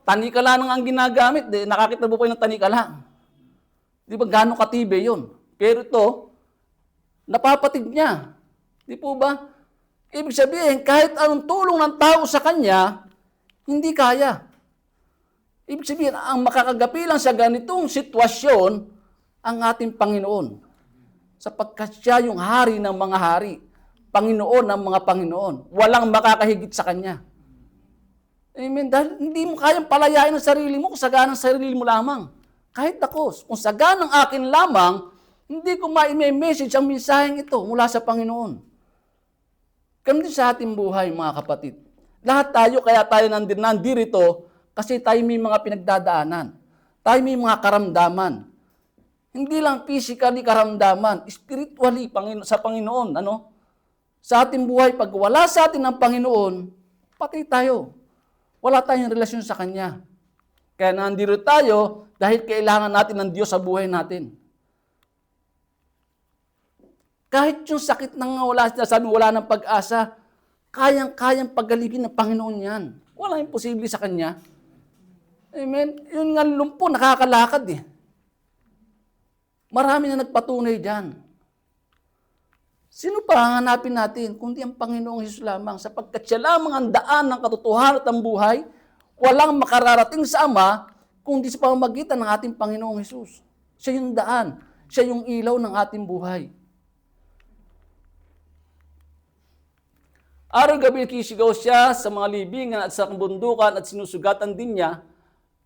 Speaker 3: tanikala nang ang ginagamit. Nakakita mo pa ng tanikala. Di ba gano'ng katibe yun? Pero ito, napapatig niya. Di po ba? Ibig sabihin, kahit anong tulong ng tao sa kanya, hindi kaya. Ibig sabihin, ang makakagapilan sa ganitong sitwasyon, ang ating Panginoon. Sapagkat siya yung hari ng mga hari. Panginoon ng mga Panginoon. Walang makakahigit sa Kanya. Amen. Dahil hindi mo kayang palayain ang sarili mo kung saganang sarili mo lamang. Kahit ako, kung saganang akin lamang, hindi ko ma-message ang mensaheng ito mula sa Panginoon. Ganun din sa ating buhay, mga kapatid. Lahat tayo, kaya tayo nandirito, kasi tayo may mga pinagdadaanan. Tayo may mga karamdaman. Hindi lang physically karamdaman, spiritually sa Panginoon. Sa ating buhay, pag wala sa atin ang Panginoon, patay tayo. Wala tayong relasyon sa Kanya. Kaya nandito tayo dahil kailangan natin ng Diyos sa buhay natin. Kahit yung sakit nang wala ng pag-asa, kayang-kayang pagaligin ng Panginoon yan. Walang imposible sa Kanya. Amen? Yun nga lumpo, nakakalakad eh. Marami na nagpatunay dyan. Sino pa ang hanapin natin kundi ang Panginoong Hesus lamang, sapagkat siya lamang ang daan ng katotohanan at ang buhay, walang makararating sa Ama kundi sa pamamagitan ng ating Panginoong Hesus. Siya yung daan, siya yung ilaw ng ating buhay. Araw-gabi nakisigaw siya sa mga libingan at sa kabundukan at sinusugatan din niya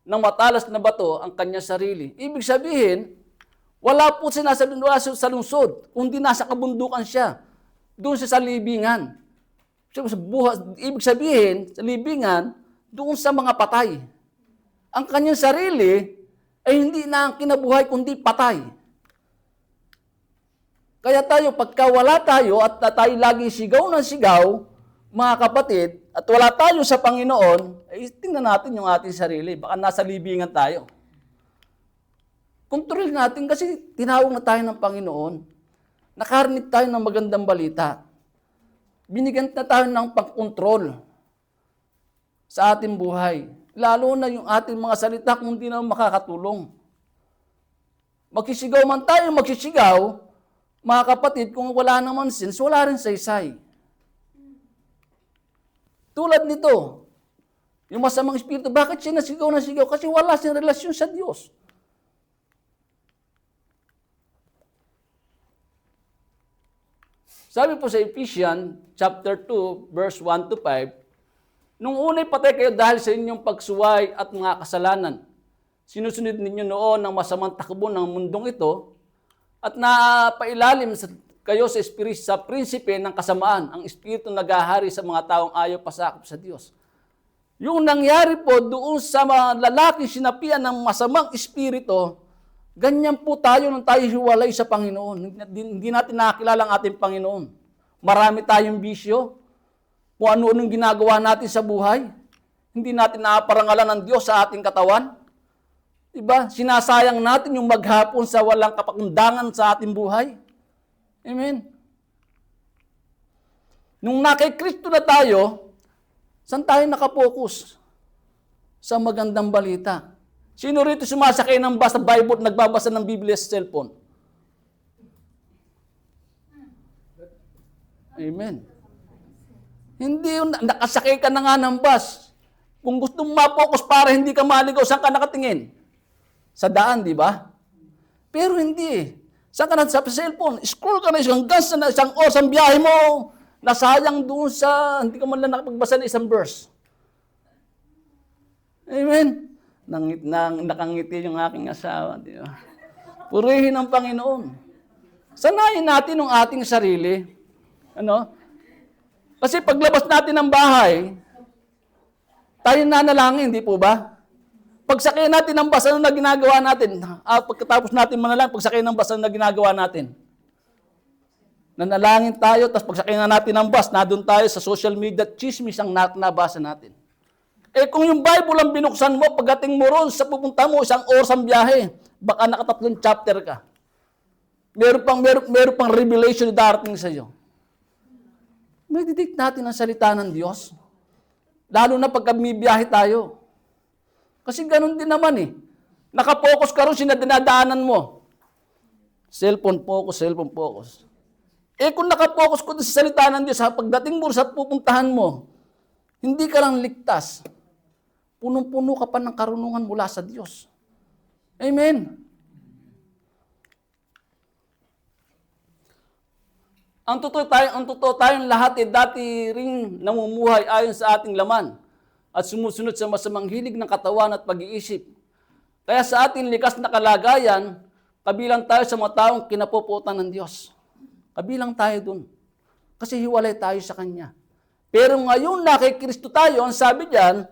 Speaker 3: ng matalas na bato ang kanyang sarili. Ibig sabihin, wala po sinasabi sa lungsod, kundi nasa kabundukan siya. Doon siya sa libingan. Ibig sabihin, sa libingan, doon sa mga patay. Ang kanyang sarili ay hindi na ang kinabuhay, kundi patay. Kaya tayo, pagka wala tayo at tayo lagi sigaw ng sigaw, mga kapatid, at wala tayo sa Panginoon, ay tingnan natin yung ating sarili. Baka nasa libingan tayo. Kontrol natin kasi tinawag na tayo ng Panginoon. Nakarinig tayo ng magandang balita. Binigyan na tayo ng pagkontrol sa ating buhay. Lalo na yung ating mga salita kung hindi na makakatulong. Magsisigaw man tayo, mga kapatid, kung wala naman sins, wala rin saysay. Tulad nito, yung masamang espiritu, bakit siya nasigaw? Kasi wala siyang relasyon sa Diyos. Sabi po sa Ephesians chapter 2, verse 1 to 5, nung unay patay kayo dahil sa inyong pagsuway at mga kasalanan. Sinusunod ninyo noon ang masamang takbo ng mundong ito at napailalim kayo sa espiritu, sa prinsipe ng kasamaan, ang espiritu naghahari sa mga taong ayaw pasakop sa Diyos. Yung nangyari po doon sa mga lalaking sinapian ng masamang espiritu, ganyan po tayo nung tayo hiwalay sa Panginoon. Hindi natin nakakilala ang ating Panginoon. Marami tayong bisyo. Kung ano-anong ginagawa natin sa buhay. Hindi natin naaparangalan ng Diyos sa ating katawan. Diba? Sinasayang natin yung maghapon sa walang kapakundangan sa ating buhay. Amen. Nung nakay Kristo na tayo, saan tayo nakapokus? Sa magandang balita. Sino rito sumasakay ng bus sa Bible at nagbabasa ng Biblia sa cellphone? Amen. Hindi yun, nakasakay ka na nga ng bus. Kung gusto mong mapokus para hindi ka maligaw, saan ka nakatingin? Sa daan, di ba? Pero hindi eh. Saan ka na sa cellphone? Scroll ka na hanggang sa isang oras ang biyahe mo. Nasayang doon sa, hindi ka man lang nakapagbasa ng isang verse. Amen. Nakangiti yung aking asawa. Di ba? Purihin ang Panginoon. Sanayin natin ang ating sarili. Ano? Kasi paglabas natin ng bahay, tayo nanalangin, di po ba? Pagsakay natin ng bus, ano na ginagawa natin? Pagkatapos natin manalangin, pagsakay ng bus, ano na ginagawa natin? Nanalangin tayo, tapos pagsakay na natin ng bus, nandun tayo sa social media, chismis ang nabasa natin. Eh kung yung Bible ang binuksan mo, pagdating mo ron, sa pupunta mo, isang oras ang biyahe, baka nakatatlong chapter ka. Meron pang revelation na darating sa iyo. Meditate natin ang salita ng Diyos. Lalo na pagka biyahe tayo. Kasi ganun din naman eh. Nakapokus ka rin dinadaanan mo. Cellphone focus. Eh kung nakapokus ko sa salita ng Diyos, pagdating mo sa pupuntahan mo, hindi ka lang ligtas. Punong-puno ka pa ng karunungan mula sa Diyos. Amen. Ang totoo tayong lahat dati ring namumuhay ayon sa ating laman at sumusunod sa masamang hilig ng katawan at pag-iisip. Kaya sa ating likas na kalagayan, kabilang tayo sa mga taong kinapuputan ng Diyos. Kabilang tayo dun. Kasi hiwalay tayo sa Kanya. Pero ngayon na kay Kristo tayo, ang sabi diyan,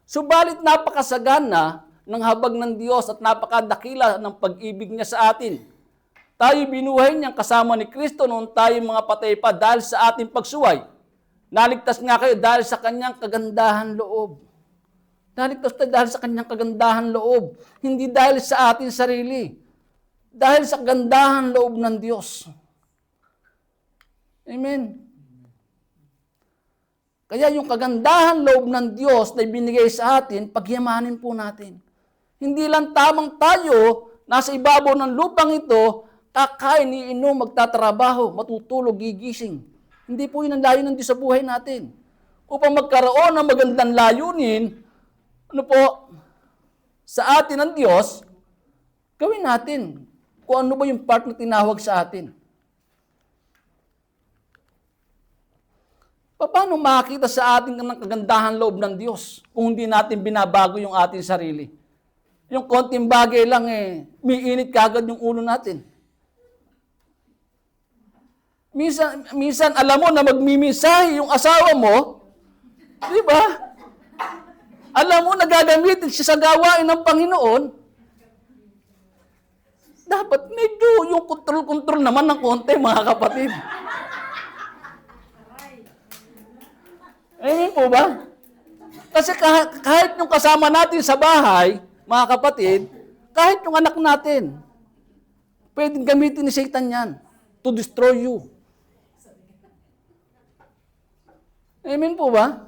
Speaker 3: subalit napakasagana ng habag ng Diyos at napakadakila ng pag-ibig niya sa atin. Tayo binuhay niyang kasama ni Kristo noon tayo mga patay pa dahil sa ating pagsuway. Naligtas nga kayo dahil sa kanyang kagandahan loob. Naligtas tayo dahil sa kanyang kagandahan loob. Hindi dahil sa ating sarili. Dahil sa kagandahan loob ng Diyos. Amen. Kaya yung kagandahan loob ng Diyos na ibinigay sa atin, pagyamanin po natin. Hindi lang tamang tayo, nasa ibabaw ng lupang ito, kakain, iinom, magtatrabaho, matutulog, gigising. Hindi po yun ang layunin din sa buhay natin. Upang magkaroon ng magandang layunin, sa atin ng Diyos, gawin natin kung ano ba yung part na tinawag sa atin. Paano makakita sa atin ng kagandahan loob ng Diyos kung hindi natin binabago yung ating sarili? Yung konting bagay lang miinit kagad yung ulo natin. Minsan alam mo na magmimisahe yung asawa mo, di ba? Alam mo na gagamitin siya sa gawain ng Panginoon, dapat medyo yung kontrol naman ng konti, mga kapatid. Amen po ba? Kasi kahit yung kasama natin sa bahay, mga kapatid, kahit yung anak natin, pwedeng gamitin ni Satan yan to destroy you. Amen po ba?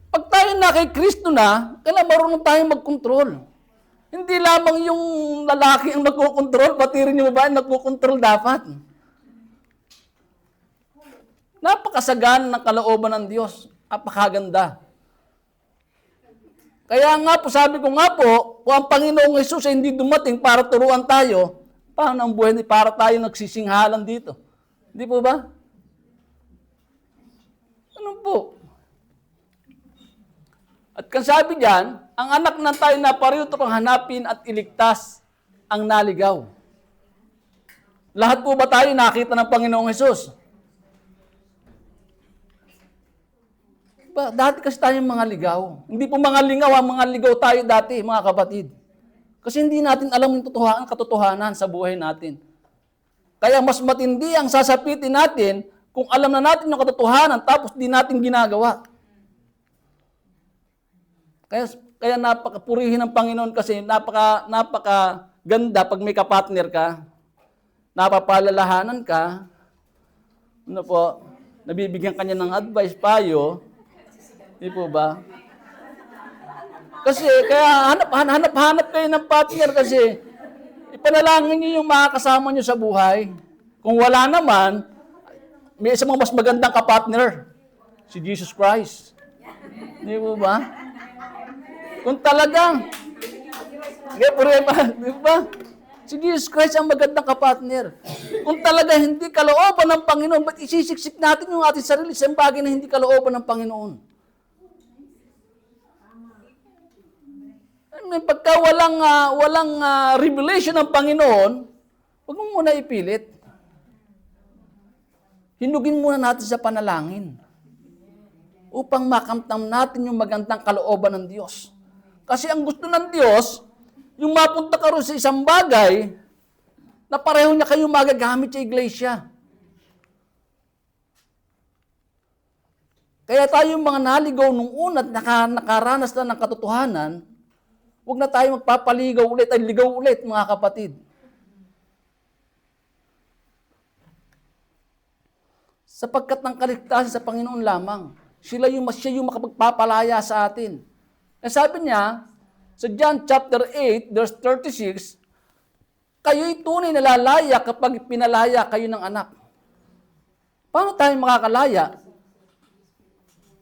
Speaker 3: Pag tayo na kay Kristo na, kailangan marunong tayong mag-control. Hindi lamang yung lalaki ang nagko-control, pati rin yung babae nagko-control dapat. Napakasagan ng kalooban ng Diyos. Napakaganda. Kaya nga po, sabi ko nga po, kung ang Panginoong Jesus ay hindi dumating para turuan tayo, paano ang buhay para tayo nagsisinghalan dito? Di po ba? Ano po? At kan sabi diyan, ang anak ng tayo na pareho pang hanapin at iligtas ang naligaw. Lahat po ba tayo nakita ng Panginoong Hesus? Dati kasi tayong mga ligaw. Hindi po mga lingaw, mga ligaw tayo dati, mga kapatid. Kasi hindi natin alam yung katotohanan sa buhay natin. Kaya mas matindi ang sasapitin natin kung alam na natin yung katotohanan tapos di natin ginagawa. Kaya napakapurihin ng Panginoon kasi napaka ganda pag may kapartner ka, napapalalahanan ka, ano po, nabibigyan kanya ng advice, payo, di po ba? Kasi kaya hanap kayo ng partner kasi ipanalangin niyo yung makakasama niyo sa buhay. Kung wala naman, may isang mas magandang kapartner, si Jesus Christ. Di po ba? Kung talagang, di ba? Si Jesus Christ ang magandang kapartner. Kung talaga hindi kalooban ng Panginoon, ba't isisiksik natin yung ating sarili sa bagay na hindi kalooban ng Panginoon? Pagka walang revelation ng Panginoon, huwag mo muna ipilit. Hinugin muna natin sa panalangin upang makamtam natin yung magandang kalooban ng Diyos. Kasi ang gusto ng Diyos, yung mapunta ka rin sa isang bagay na pareho niya kayo magagamit sa iglesia. Kaya tayo mga naligaw nung una at nakaranas na ng katotohanan, huwag na tayo magpapaligaw ulit, ay ligaw ulit mga kapatid. Sapagkat ng kaligtasan sa Panginoon lamang, siya yung makapagpapalaya sa atin. Eh sabi niya, sa John chapter 8, verse 36, kayo'y tunay na lalaya kapag pinalaya kayo ng anak. Paano tayo makakalaya?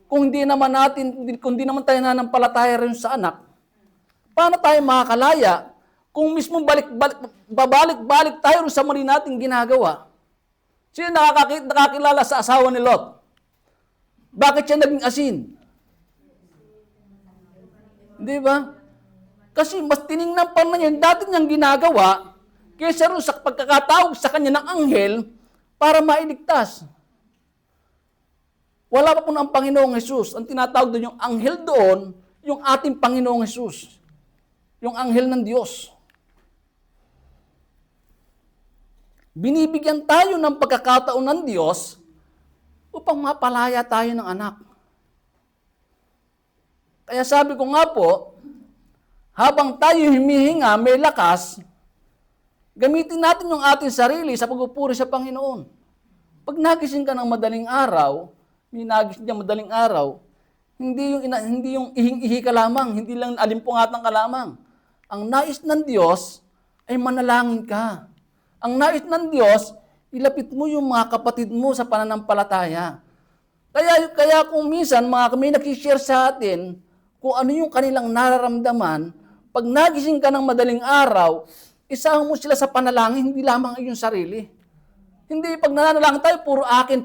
Speaker 3: Kung di naman tayo nanampalataya rin sa anak, paano tayo makakalaya kung mismo babalik-balik tayo sa mali nating ginagawa? Sino nakakilala sa asawa ni Lot? Bakit siya naging asin? Di ba? Kasi mas tiningnan pa na niya dati niyang ginagawa kaysa rin sa pagkakatawag sa kanya ng anghel para mailigtas. Wala pa po ng Panginoong Hesus. Ang tinatawag doon yung anghel doon, yung ating Panginoong Hesus. Yung anghel ng Diyos. Binibigyan tayo ng pagkakataon ng Diyos upang mapalaya tayo ng anak. Kaya sabi ko nga po, habang tayo humihinga, may lakas, gamitin natin yung ating sarili sa pagpupuri sa Panginoon. Pag nagising ka ng madaling araw, hindi yung ihing-ihi ka lamang, hindi lang alimpungatan ka lamang. Ang nais ng Diyos ay manalangin ka. Ang nais ng Diyos, ilapit mo yung mga kapatid mo sa pananampalataya. Kaya kung minsan, may nakishare sa atin kung ano yung kanilang nararamdaman, pag nagising ka ng madaling araw, isama mo sila sa panalangin, hindi lamang yung sarili. Hindi pag nananalangin tayo, puro akin.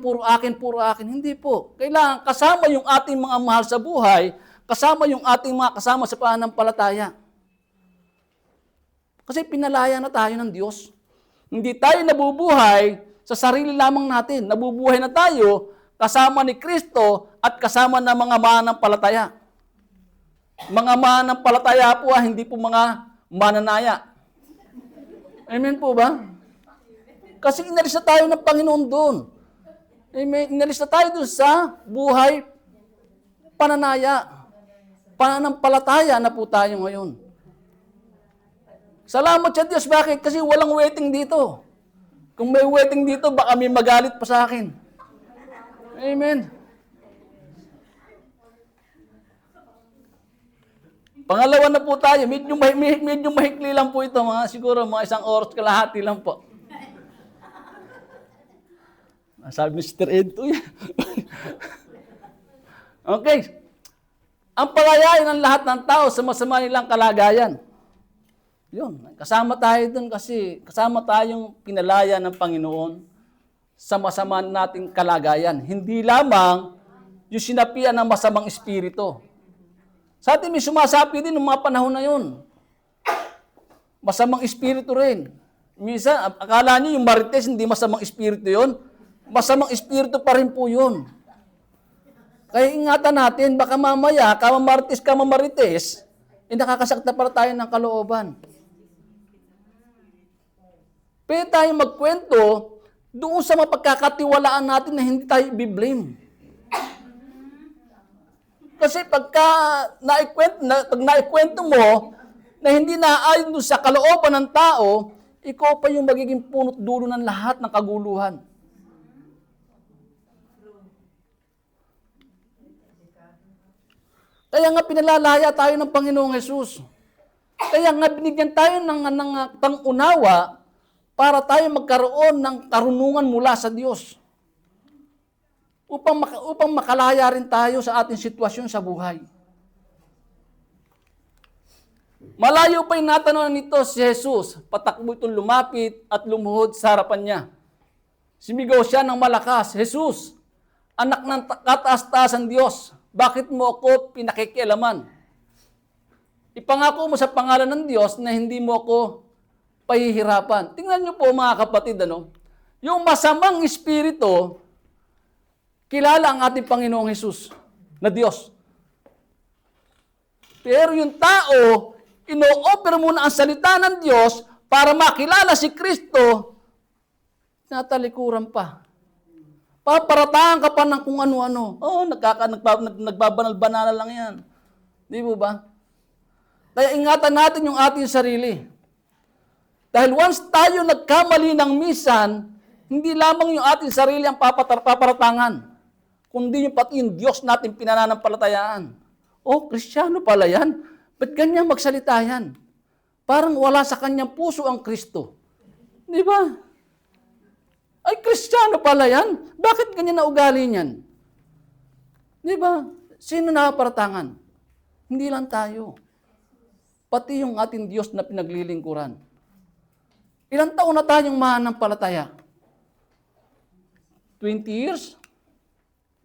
Speaker 3: Hindi po. Kailangan kasama yung ating mga mahal sa buhay, kasama yung ating mga kasama sa pananampalataya. Kasi pinalaya na tayo ng Diyos. Hindi tayo nabubuhay sa sarili lamang natin. Nabubuhay na tayo kasama ni Kristo at kasama ng mga mananampalataya. Mga mananampalataya po, hindi po mga mananaya. Amen po ba? Kasi inalis na tayo ng Panginoon doon. Amen. Inalis na tayo doon sa buhay pananaya. Pananampalataya na po tayo ngayon. Salamat sa Diyos. Bakit? Kasi walang waiting dito. Kung may waiting dito, baka may magalit pa sa akin. Amen. Pangalawa na po tayo. Medyo mahikli lang po ito. Siguro mga 1 oras kalahati lang po. Sabi Mr. Ed to yan. Okay. Ang palayain ng lahat ng tao sa masama nilang kalagayan. Yun. Kasama tayo dun kasi kasama tayong pinalaya ng Panginoon sa masama nating kalagayan. Hindi lamang yung sinapian ng masamang espiritu. Sa atin may sumasapi din ng mga panahon na yun. Masamang espiritu rin. Minsan, akala nyo yung marites, hindi masamang espiritu yun. Masamang espiritu pa rin po yun. Kaya ingatan natin, baka mamaya, kamamarites, nakakasakta para tayo ng kalooban. Pwede tayong magkwento doon sa mapagkakatiwalaan natin na hindi tayo i-blame. Kasi pag naikwento mo na hindi naayon doon sa kalooban ng tao, ikaw pa yung magiging punot dulo ng lahat ng kaguluhan. Kaya nga pinalalaya tayo ng Panginoong Hesus. Kaya nga binigyan tayo ng pang-unawa para tayo magkaroon ng karunungan mula sa Diyos. Upang makalaya rin tayo sa ating sitwasyon sa buhay. Malayo pa yung natanong nito si Jesus. Patakbo itong lumapit at lumuhod sa harapan niya. Sumigaw siya ng malakas, Jesus, anak ng kataas-taasan Diyos, bakit mo ako pinakikialaman? Ipangako mo sa pangalan ng Diyos na hindi mo ako pahihirapan. Tingnan niyo po mga kapatid, yung masamang espiritu, kilala ang ating Panginoong Hesus na Diyos. Pero yung tao, ino-offer muna ang salita ng Diyos para makilala si Kristo, natalikuran pa. Paparatangan ka pa ng kung ano-ano. Nagbabanal-banal lang yan. Di mo ba? Kaya ingatan natin yung ating sarili. Dahil once tayo nagkamali ng minsan, hindi lamang yung ating sarili ang paparatangan, kundi yung pati yung Diyos natin pinananampalatayaan. Kristyano pala yan. Ba't ganyan magsalita yan? Parang wala sa kanyang puso ang Kristo. Di ba? Ay, Kristiyano pala yan. Bakit ganyan na ugali niyan? Di ba? Sino nakaparatangan? Hindi lang tayo. Pati yung ating Diyos na pinaglilingkuran. Ilang taon na tayong mananampalataya? 20 years?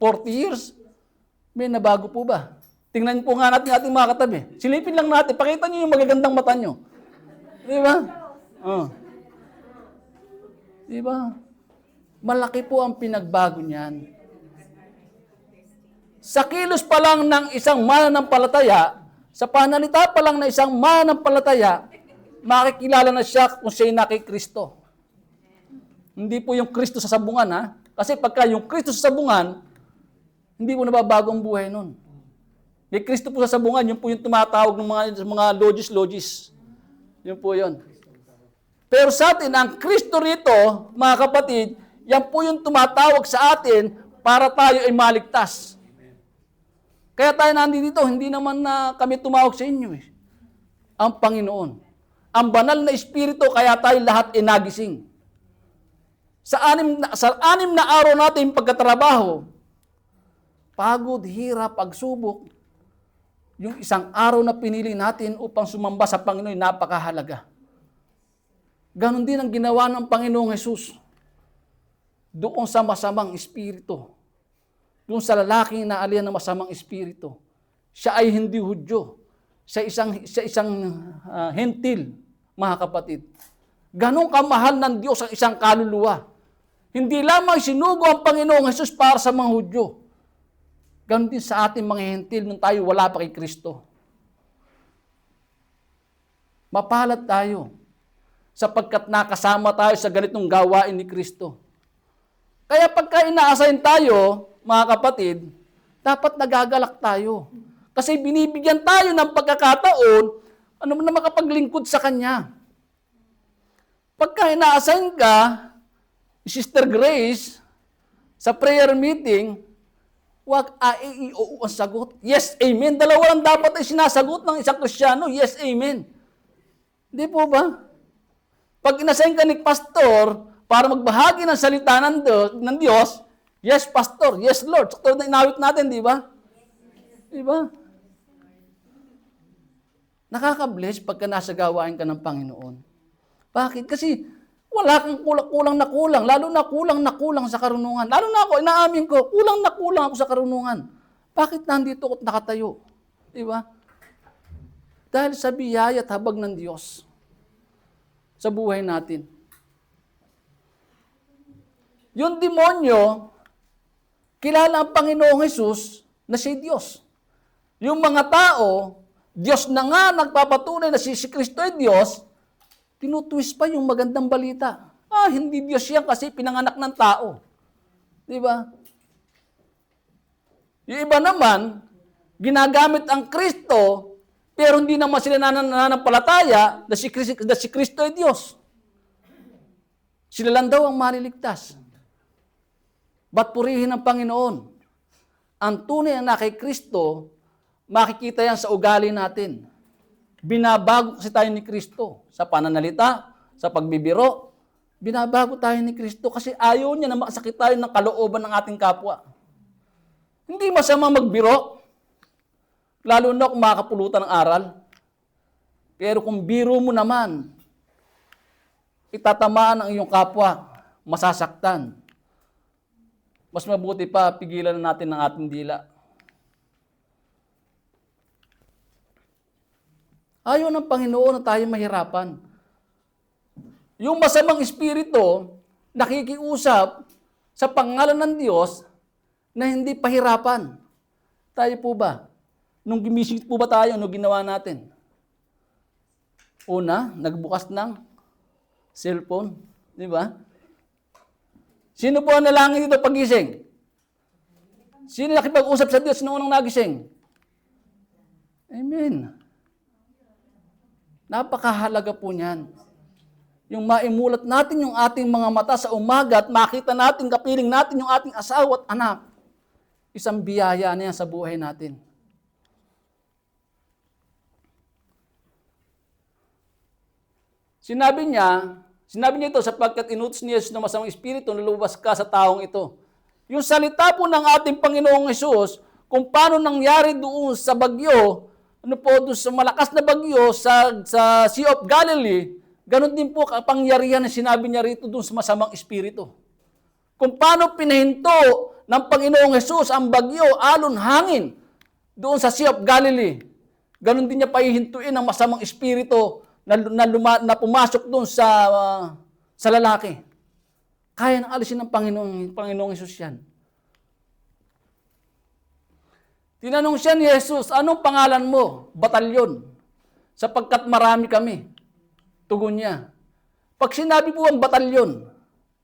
Speaker 3: 40 years? May nabago po ba? Tingnan po nga natin ating mga katabi. Silipin lang natin. Pakita niyo yung magagandang mata niyo. Di ba? Di ba? Malaki po ang pinagbago niyan. Sa kilos pa lang ng isang mananampalataya, sa pananalita pa lang ng isang mananampalataya, makikilala na siya kung siya'y nakikristo. Hindi po yung Kristo sa sabungan, ha? Kasi pagka yung Kristo sa sabungan, hindi po nababago ang buhay nun. May Kristo po sa sabungan, yun po yung tumatawag ng mga logis. Yun po yun. Pero sa atin, ang Kristo rito, mga kapatid, yan po yung tumatawag sa atin para tayo ay maligtas. Kaya tayo nandito, hindi naman na kami tumawag sa inyo. Ang Panginoon. Ang banal na Espiritu, kaya tayo lahat ay nagising. Sa anim na araw natin pagkatrabaho, pagod, hirap, pagsubok, yung isang araw na pinili natin upang sumamba sa Panginoon, napakahalaga. Ganon din ang ginawa ng Panginoong Hesus. Doon sa masamang espiritu, doon sa lalaking naalihan ng masamang espiritu, siya ay hindi Hudyo, siya isang hentil, mga kapatid. Ganong kamahal ng Diyos ang isang kaluluwa. Hindi lamang sinugo ang Panginoong Hesus para sa mga Hudyo. Ganon din sa ating mga hentil nung tayo wala pa kay Kristo. Mapalad tayo sapagkat nakasama tayo sa ganitong gawain ni Kristo. Kaya pagka ina-assign tayo, mga kapatid, dapat nagagalak tayo. Kasi binibigyan tayo ng pagkakataon, na makapaglingkod sa Kanya. Pagka ina-assign ka, Sister Grace, sa prayer meeting, wag A-E-I-O-U ang sagot. Yes, amen. Dalawa lang dapat ay sinasagot ng isang Kristiyano. Yes, amen. Hindi po ba? Pag ina-assign ka ni pastor, para magbahagi ng salita ng Diyos, yes, Pastor, yes, Lord. So, inawit natin, di ba? Di ba? Nakaka-bless pagka nasa gawain ka ng Panginoon. Bakit? Kasi Wala kang kulang na kulang, lalo na kulang sa karunungan. Lalo na ako, inaamin ko, kulang na kulang ako sa karunungan. Bakit nandito ako at nakatayo? Di ba? Dahil sa biyaya at habag ng Diyos sa buhay natin. Yung demonyo, kilala ang Panginoong Hesus na si Diyos. Yung mga tao, Diyos na nga nagpapatunay na si Kristo ay Diyos, tinutwist pa yung magandang balita. Hindi Diyos yan kasi pinanganak ng tao. Di ba? Yung iba naman, ginagamit ang Kristo, pero hindi naman sila nananampalataya na si Kristo ay Diyos. Sila lang daw ang maliligtas. Ba't purihin ang Panginoon? Ang tunay na kay Kristo, makikita yan sa ugali natin. Binabago kasi tayo ni Kristo sa pananalita, sa pagbibiro. Binabago tayo ni Kristo kasi ayaw niya na makasakit tayo ng kalooban ng ating kapwa. Hindi masama magbiro, lalo na kung makakapulutan ng aral. Pero kung biro mo naman, itatamaan ang iyong kapwa, masasaktan. Mas mabuti pa, pigilan na natin ang ating dila. Ayaw ng Panginoon na tayo mahirapan. Yung masamang espiritu, nakikiusap sa pangalan ng Diyos na hindi pahirapan. Tayo po ba? Nung gimising po ba tayo, ano ginawa natin? Una, nagbukas ng cellphone. Di ba? Sino po ang nalangin dito pagising? Sino nakipag-usap sa Diyos noong nagising? Amen. Napakahalaga po niyan. Yung maimulat natin yung ating mga mata sa umaga at makita natin, kapiling natin yung ating asawa at anak. Isang biyaya niya sa buhay natin. Sinabi niya ito sapagkat inutos niya na masamang espiritu na lumabas ka sa taong ito. Yung salita po ng ating Panginoong Hesus, kung paano nangyari doon sa bagyo, doon sa malakas na bagyo sa Sea of Galilee, ganun din po kapangyarihan na sinabi niya rito doon sa masamang espiritu. Kung paano pinahinto ng Panginoong Hesus ang bagyo, alon, hangin, doon sa Sea of Galilee, ganun din niya pahihintuin ang masamang espiritu na pumasok doon sa lalaki. Kaya nang alisin ng Panginoong Hesus yan. Tinanong siya ni Jesus, anong pangalan mo? Batalyon. Sapagkat marami kami. Tugon niya. Pag sinabi po ang batalyon,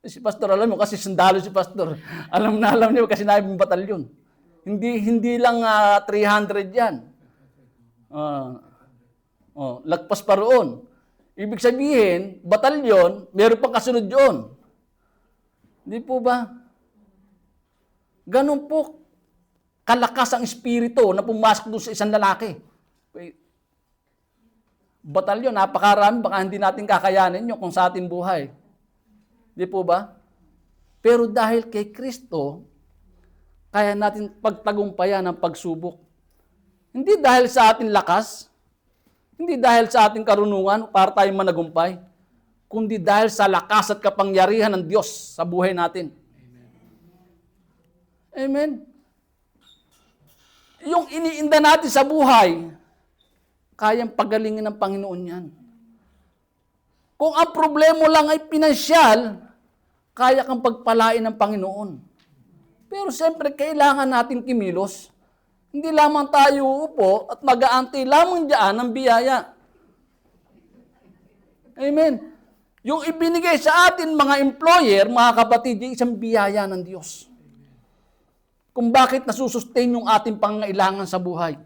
Speaker 3: si Pastor, alam mo, kasi sundalo si Pastor. Alam niya kasi sinabi ang batalyon. Hindi lang 300 yan. Lagpas pa roon. Ibig sabihin, batalyon, meron pang kasunod yun. Hindi po ba? Ganun po kalakas ang espiritu na pumasok doon sa isang lalaki. Batalyon, napakarami, baka hindi natin kakayanin yun kung sa ating buhay. Di po ba? Pero dahil kay Kristo, kaya natin pagtagumpayan ang pagsubok. Hindi dahil sa ating lakas, hindi dahil sa ating karunungan para tayong managumpay, kundi dahil sa lakas at kapangyarihan ng Diyos sa buhay natin. Amen. Yung iniinda natin sa buhay, kayang pagalingin ng Panginoon yan. Kung ang problema lang ay pinansyal, kaya kang pagpalain ng Panginoon. Pero siyempre, kailangan natin kimilos. Hindi lamang tayo uupo at mag-aantay lamang diyan ng biyaya. Amen. Yung ibinigay sa atin mga employer, mga kapatid, yung isang biyaya ng Diyos. Kung bakit nasusustain yung ating pangangailangan sa buhay.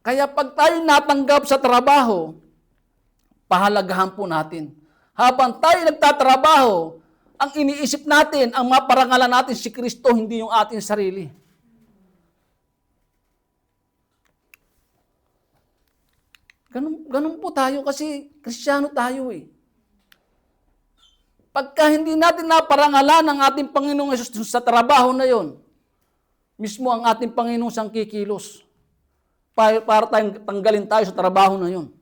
Speaker 3: Kaya pag tayo natanggap sa trabaho, pahalagahan po natin. Habang tayo nagtatrabaho, ang iniisip natin, ang maparangalan natin si Kristo, hindi yung ating sarili. Ganun po tayo kasi Kristiyano tayo eh. Pagka hindi natin naparangalan ang ating Panginoong Hesus sa trabaho na yon, mismo ang ating Panginoong siyang kikilos para tanggalin tayo sa trabaho na yon.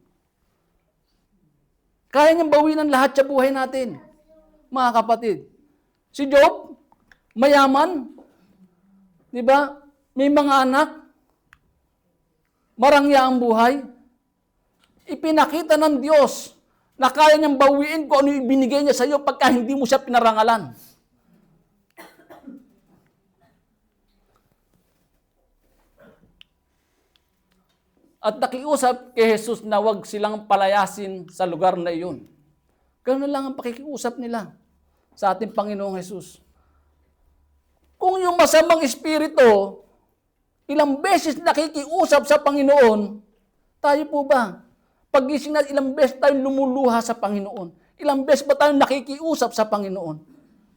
Speaker 3: Kaya niyang bawiin ang lahat sa buhay natin. Mga kapatid. Si Job, mayaman. Di ba? May mga anak. Marangya ang buhay. Ipinakita ng Diyos na kaya niyang bawiin kung ano yung ibinigay niya sa iyo pagka hindi mo siya pinarangalan. At nakiusap kay Jesus na wag silang palayasin sa lugar na iyon. Ganun lang ang pakikiusap nila sa ating Panginoong Jesus. Kung yung masamang espiritu, ilang beses nakikiusap sa Panginoon, tayo po ba? Paggising natin, ilang beses tayong lumuluha sa Panginoon? Ilang beses ba tayong nakikiusap sa Panginoon?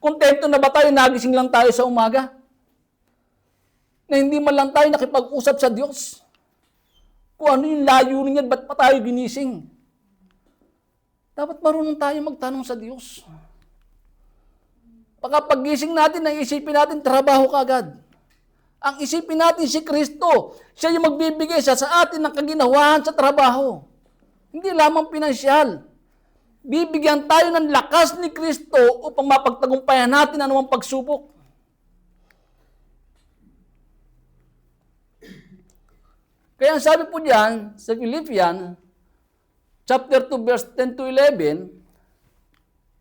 Speaker 3: Kontento na ba tayo, nagising lang tayo sa umaga? Na hindi man lang tayo nakipag-usap sa Diyos? Kung ano yung layunin niya, ba't pa tayo ginising? Dapat marunong tayo magtanong sa Diyos. Pagkapagising natin, ang isipin natin, trabaho kagad. Ang isipin natin si Kristo, siya yung magbibigay sa atin ng kaginawahan sa trabaho. Hindi lamang pinansyal. Bibigyan tayo ng lakas ni Kristo upang mapagtagumpayan natin ang anumang pagsubok. Kaya ang sabi po diyan sa Philippians, chapter 2, verse 10 to 11,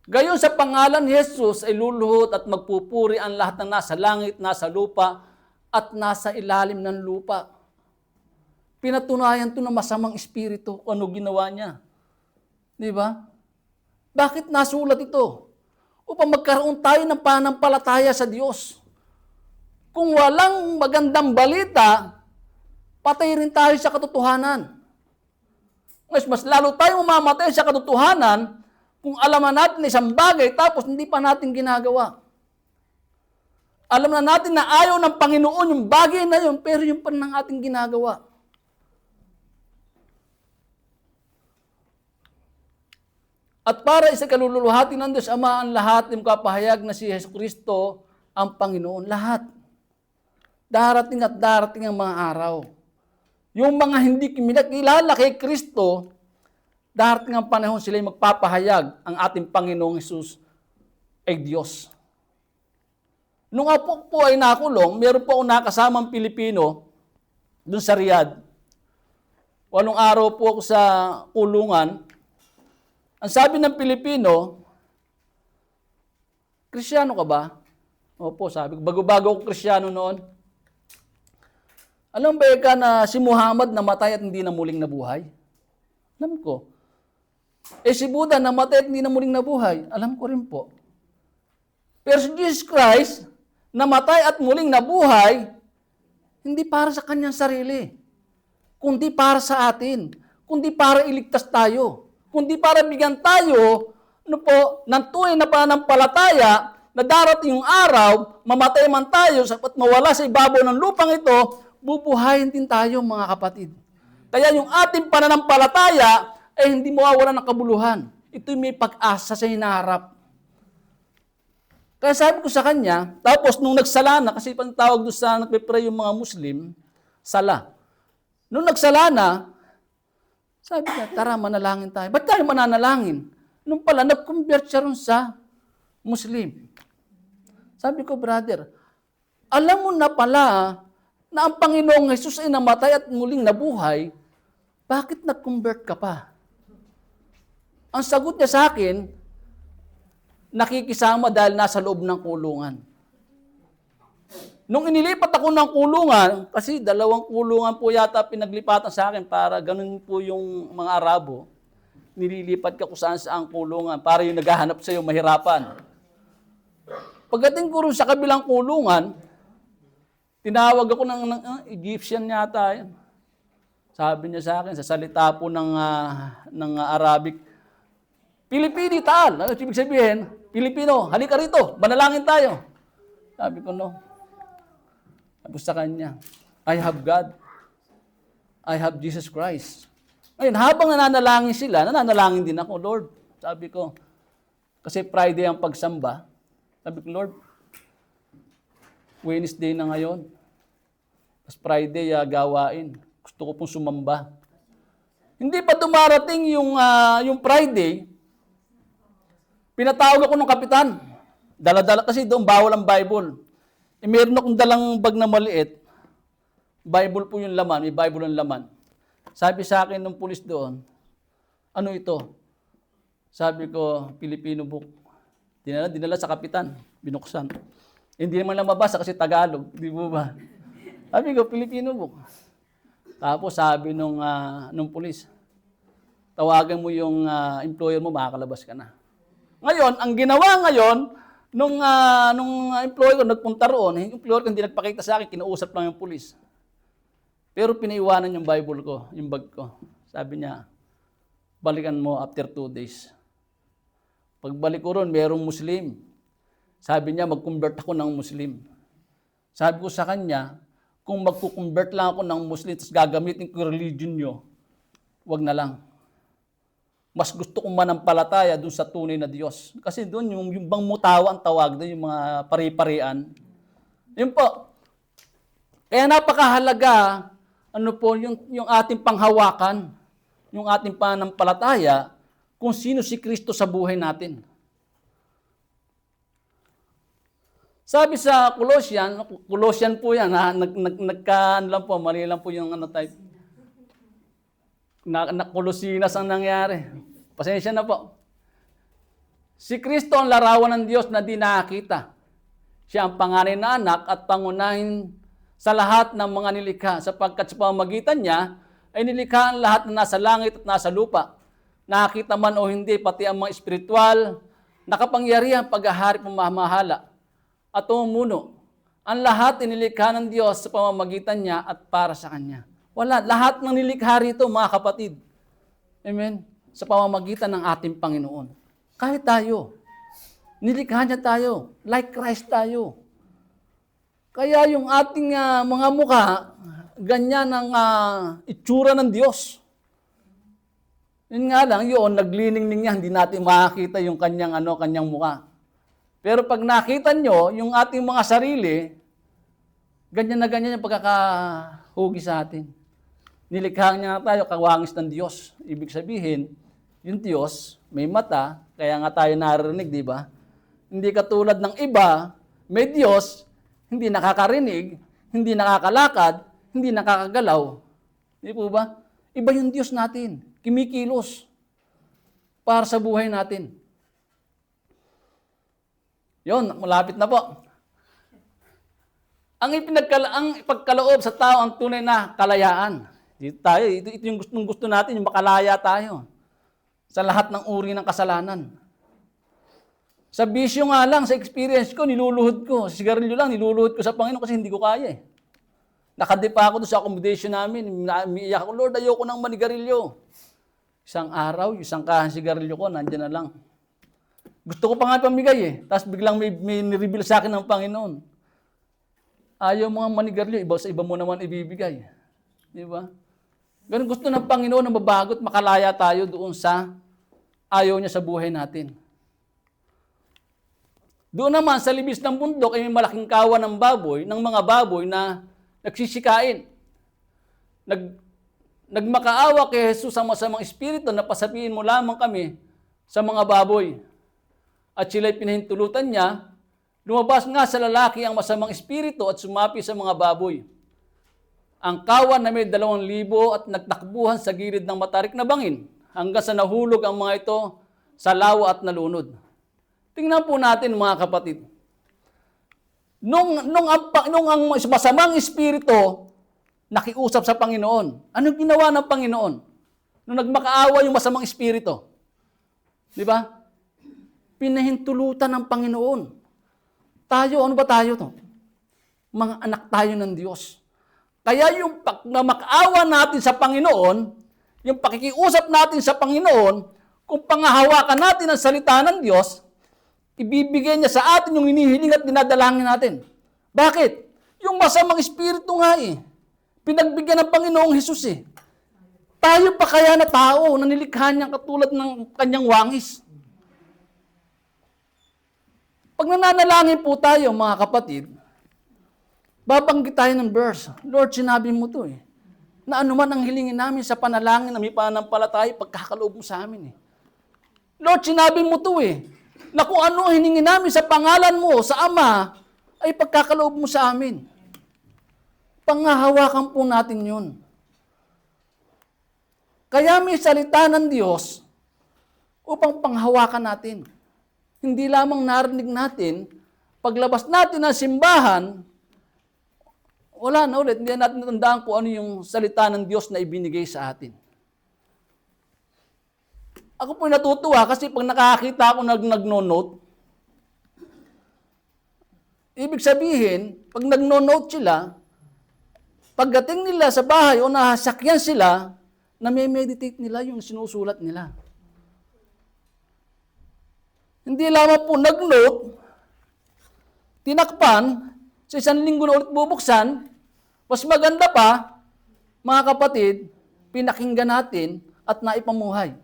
Speaker 3: gayon sa pangalan ni Jesus ay luluhod at magpupuri ang lahat ng nasa langit, nasa lupa, at nasa ilalim ng lupa. Pinatunayan ito ng masamang espiritu kung ano ginawa niya. Di ba? Bakit nasulat ito? Upang magkaroon tayo ng pananampalataya sa Diyos. Kung walang magandang balita, patay rin tayo sa katotohanan. Mas lalo tayo mamamatay sa katotohanan kung alaman natin isang bagay tapos hindi pa natin ginagawa. Alam na natin na ayaw ng Panginoon yung bagay na yun, pero yung pa ng ating ginagawa. At para sa kaluluhati ng Diyos Ama ang lahat ng kapahayag na si Yesu Kristo ang Panginoon. Lahat. Darating at darating ang mga araw. Yung mga hindi kilala kay Kristo, darating ang panahon sila magpapahayag ang ating Panginoong Hesus ay Diyos. Nung ako po ay nakulong, meron po akong nakasamang Pilipino dun sa Riyadh. 8 araw po ako sa kulungan. Ang sabi ng Pilipino, Kristyano ka ba? Opo, sabi ko. Bago-bago ako Kristyano noon. Alam ba ka na si Muhammad namatay at hindi na muling nabuhay? Alam ko. Si Buddha namatay at hindi na muling nabuhay? Alam ko rin po. Pero si Jesus Christ, namatay at muling nabuhay, hindi para sa kanyang sarili, kundi para sa atin, kundi para iligtas tayo, kundi para bigyan tayo ng tunay na pananampalataya na darating yung araw, mamatay man tayo at mawala sa ibabaw ng lupang ito, bubuhayin din tayo mga kapatid. Kaya yung ating pananampalataya ay hindi mawawala ng kabuluhan. Ito'y may pag-asa sa hinaharap. Kaya sabi ko sa kanya, tapos nung nagsala na, kasi pantawag doon sa nagpe-pray yung mga Muslim, sala. Nung nagsala na, sabi niya, tara manalangin tayo. Ba't tayo mananalangin? Nung pala, nag-convert siya ron sa Muslim. Sabi ko, brother, alam mo na pala na ang Panginoong Jesus ay namatay at muling nabuhay, bakit nag-convert ka pa? Ang sagot niya sa akin, nakikisama dahil nasa loob ng kulungan. Nung inilipat ako ng kulungan, kasi 2 kulungan po yata pinaglipatan sa akin para ganun po yung mga Arabo, nililipat ka kung saan saang kulungan para yung naghahanap sa iyo mahirapan. Pagdating ko rin sa kabilang kulungan, tinawag ako ng Egyptian yata. Yan. Sabi niya sa akin, sa salita po ng Arabic, Pilipini taal. Ano ibig sabihin? Pilipino, halika rito, manalangin tayo. Sabi ko, no. Sabi sa kanya, I have God. I have Jesus Christ. Ngayon, habang nananalangin sila, nananalangin din ako, Lord. Sabi ko, kasi Friday ang pagsamba. Sabi ko, Lord, Wednesday na ngayon. Tapos Friday, gawain. Gusto ko pong sumamba. Hindi pa dumarating yung Friday, Pinatawag ako ng kapitan. Dala-dala kasi doon, bawal ang Bible. Meron akong dalang bag na maliit. Bible po yung laman, may Bible ang laman. Sabi sa akin ng pulis doon, ano ito? Sabi ko, Filipino book. Dinala sa kapitan, binuksan. Hindi naman lang mabasa kasi Tagalog, di mo ba? Sabi ko, Filipino book. Tapos sabi nung pulis, tawagan mo yung employer mo, makakalabas ka na. Ngayon, ang ginawa ngayon, nung employer ko nagpunta roon, yung employer ko hindi nagpakita sa akin, kinausap lang yung pulis. Pero pinaiwanan yung Bible ko, yung bag ko. Sabi niya, balikan mo after 2 days. Pagbalik ko ron, merong Muslim. Sabi niya, mag-convert ako ng Muslim. Sabi ko sa kanya, kung magkukonvert lang ako ng Muslim, tapos gagamitin ko yung religion nyo, wag na lang. Mas gusto kong manampalataya doon sa tunay na Diyos. Kasi doon, yung bang mutawa ang tawag doon, yung mga pari-parian. Yun po. Kaya napakahalaga, yung ating panghawakan, yung ating pananampalataya, kung sino si Kristo sa buhay natin. Sabi sa Colossian po yan, lang po, mali lang po yung type. Kolosinas ang nangyari. Pasensya na po. Si Kristo ang larawan ng Diyos na di nakakita. Siya ang panganay na anak at pangunahin sa lahat ng mga nilikha, sapagkat sa pamamagitan niya ay nilikha ang lahat na nasa langit at nasa lupa. Nakakita man o hindi, pati ang mga espiritual, nakapangyarihan paghahari pamamahala at umuno. Ang lahat inilikha ng Diyos sa pamamagitan niya at para sa Kanya. Wala, lahat ng nilikha rito, mga kapatid. Amen? Sa pamamagitan ng ating Panginoon. Kahit tayo, nilikha niya tayo, like Christ tayo. Kaya yung ating mga mukha, ganyan ang itsura ng Diyos. Yun nga lang, yun, nagliningning niya, hindi natin makakita yung kanyang mukha. Pero pag nakita nyo, yung ating mga sarili, ganyan na ganyan yung pagkakahugi sa atin. Nilikha niya tayo, kawangis ng Diyos. Ibig sabihin, yung Diyos, may mata, kaya nga tayo naririnig, di ba? Hindi katulad ng iba, may Diyos, hindi nakakarinig, hindi nakakalakad, hindi nakakagalaw. Di po ba? Iba yung Diyos natin. Kimikilos para sa buhay natin. Yon, malapit na po. Ang ipagkaloob sa tao ang tunay na kalayaan. Ito yung gusto natin, yung makalaya tayo sa lahat ng uri ng kasalanan. Sa bisyo nga lang, sa experience ko, niluluhod ko. Sa sigarilyo lang, niluluhod ko sa Panginoon kasi hindi ko kaya eh. Nakadipa ako doon sa accommodation namin. Umiiyak ako, Lord, ayoko ng manigarilyo. Isang araw, isang kahan sigarilyo ko, nandiyan na lang. Gusto ko pa nga pamigay eh. Tapos biglang may nireveal sa akin ng Panginoon. Ayaw mga manigarilyo, sa iba mo naman ibibigay. Di ba? Ganun gusto ng Panginoon na mabago at makalaya tayo doon sa ayaw niya sa buhay natin. Doon naman sa libis ng bundok ay may malaking kawan ng mga baboy na nagsisikain. Nagmakaawa kay Jesus ang masamang espiritu na pasabihin mo lamang kami sa mga baboy. At sila'y pinahintulutan niya, lumabas nga sa lalaki ang masamang espiritu at sumapi sa mga baboy. Ang kawan na may 2,000 at nagtakbuhan sa gilid ng matarik na bangin hanggang sa nahulog ang mga ito sa lawa at nalunod. Tingnan po natin mga kapatid. Nung ang masamang espiritu nakiusap sa Panginoon, anong ginawa ng Panginoon? Nung nagmakaawa yung masamang espiritu. Di ba? Pinahintulutan ng Panginoon. Tayo, ano ba tayo to? Mga anak tayo ng Diyos. Kaya yung makaawa natin sa Panginoon, yung pakikiusap natin sa Panginoon, kung pangahawakan natin ang salita ng Diyos, ibibigay niya sa atin yung hinihiling at dinadalangin natin. Bakit? Yung masamang espiritu nga eh. Pinagbigyan ng Panginoong Hesus eh. Tayo pa kaya na tao na nilikha niya katulad ng kanyang wangis. Pag nananalangin po tayo mga kapatid, babanggit tayo ng verse. Lord, sinabi mo to eh. Na anuman ang hilingin namin sa panalangin na may pananampalataya, pagkakaloob mo sa amin eh. Lord, sinabi mo to eh. na kung ano hiningi namin sa pangalan mo, sa Ama, ay pagkakaloob mo sa amin. Panghahawakan po natin yun. Kaya may salita ng Diyos upang panghawakan natin. Hindi lamang narinig natin, paglabas natin ng simbahan, wala na ulit, hindi natin natandaan kung ano yung salita ng Diyos na ibinigay sa atin. Ako po natutuwa kasi pag nakakita ako nagno-note, ibig sabihin, pag nagno-note sila, pagdating nila sa bahay o nasakyan sila, nami-meditate nila yung sinusulat nila. Hindi lamang po nag-note, tinakpan, sa isang linggo na ulit bubuksan, mas maganda pa, mga kapatid, pinakinggan natin at naipamuhay.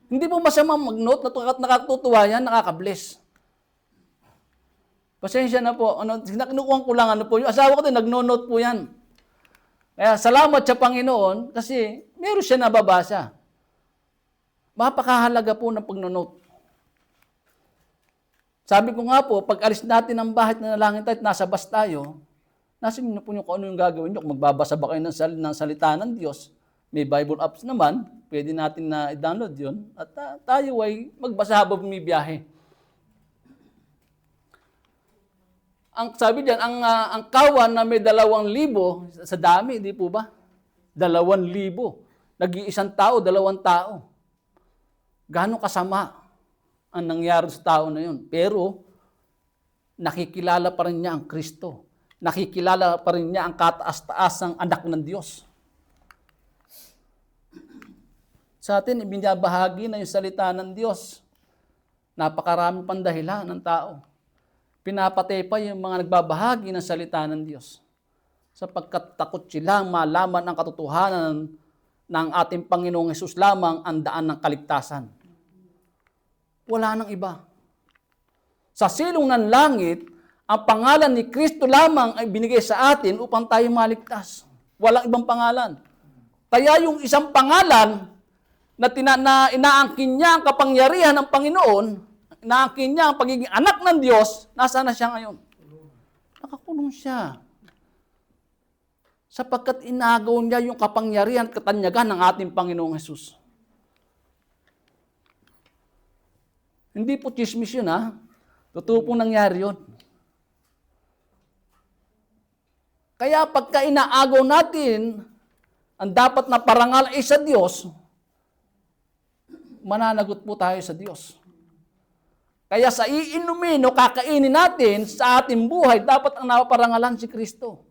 Speaker 3: Hindi po masama mag-note, nakatutuwa yan, nakaka-bless. Pasensya na po, kinukuha ko lang, yung asawa ko din, nagno-note po yan. Kaya salamat sa Panginoon kasi meron siya nababasa. Mapakahalaga po ng pagno-note. Sabi ko nga po, pag alis natin ng bahay na nalangin tayo at nasa bus tayo, nasa inyo po kung ano yung gagawin nyo. Kung magbabasa ba kayo ng salita ng Diyos, may Bible apps naman, pwede natin na i-download yun. At tayo ay magbasa habang bumibiyahe. Ang sabi diyan, ang kawan na may 2,000 sa dami, di po ba? 2,000. Nag-iisang tao, 2 tao. Gaano kasama ang nangyari sa tao na yun? Pero nakikilala pa rin niya ang Kristo. Nakikilala pa rin niya ang kataas-taasang anak ng Diyos. Sa atin, ibinabahagi na yung salita ng Diyos. Napakarami pang dahilan ng tao. Pinapatay pa yung mga nagbabahagi ng salita ng Diyos. Sapagkat takot silang malaman ang katotohanan ng ating Panginoong Hesus lamang ang daan ng kaligtasan. Wala nang iba. Sa silong ng langit, ang pangalan ni Kristo lamang ay binigay sa atin upang tayo maligtas. Walang ibang pangalan. Kaya yung isang pangalan na inaangkin niya ang kapangyarihan ng Panginoon, inaangkin niya ang pagiging anak ng Diyos, nasaan na siya ngayon? Nakakulong siya. Sapagkat inagaw niya yung kapangyarihan at katanyagan ng ating Panginoong Hesus. Hindi po chismis yun, ha? Totoo po nangyari yun. Kaya pagka inaagaw natin, ang dapat na parangal ay sa Diyos, mananagot po tayo sa Diyos. Kaya sa iinumin o kakainin natin sa ating buhay, dapat ang napaparangalan si Kristo.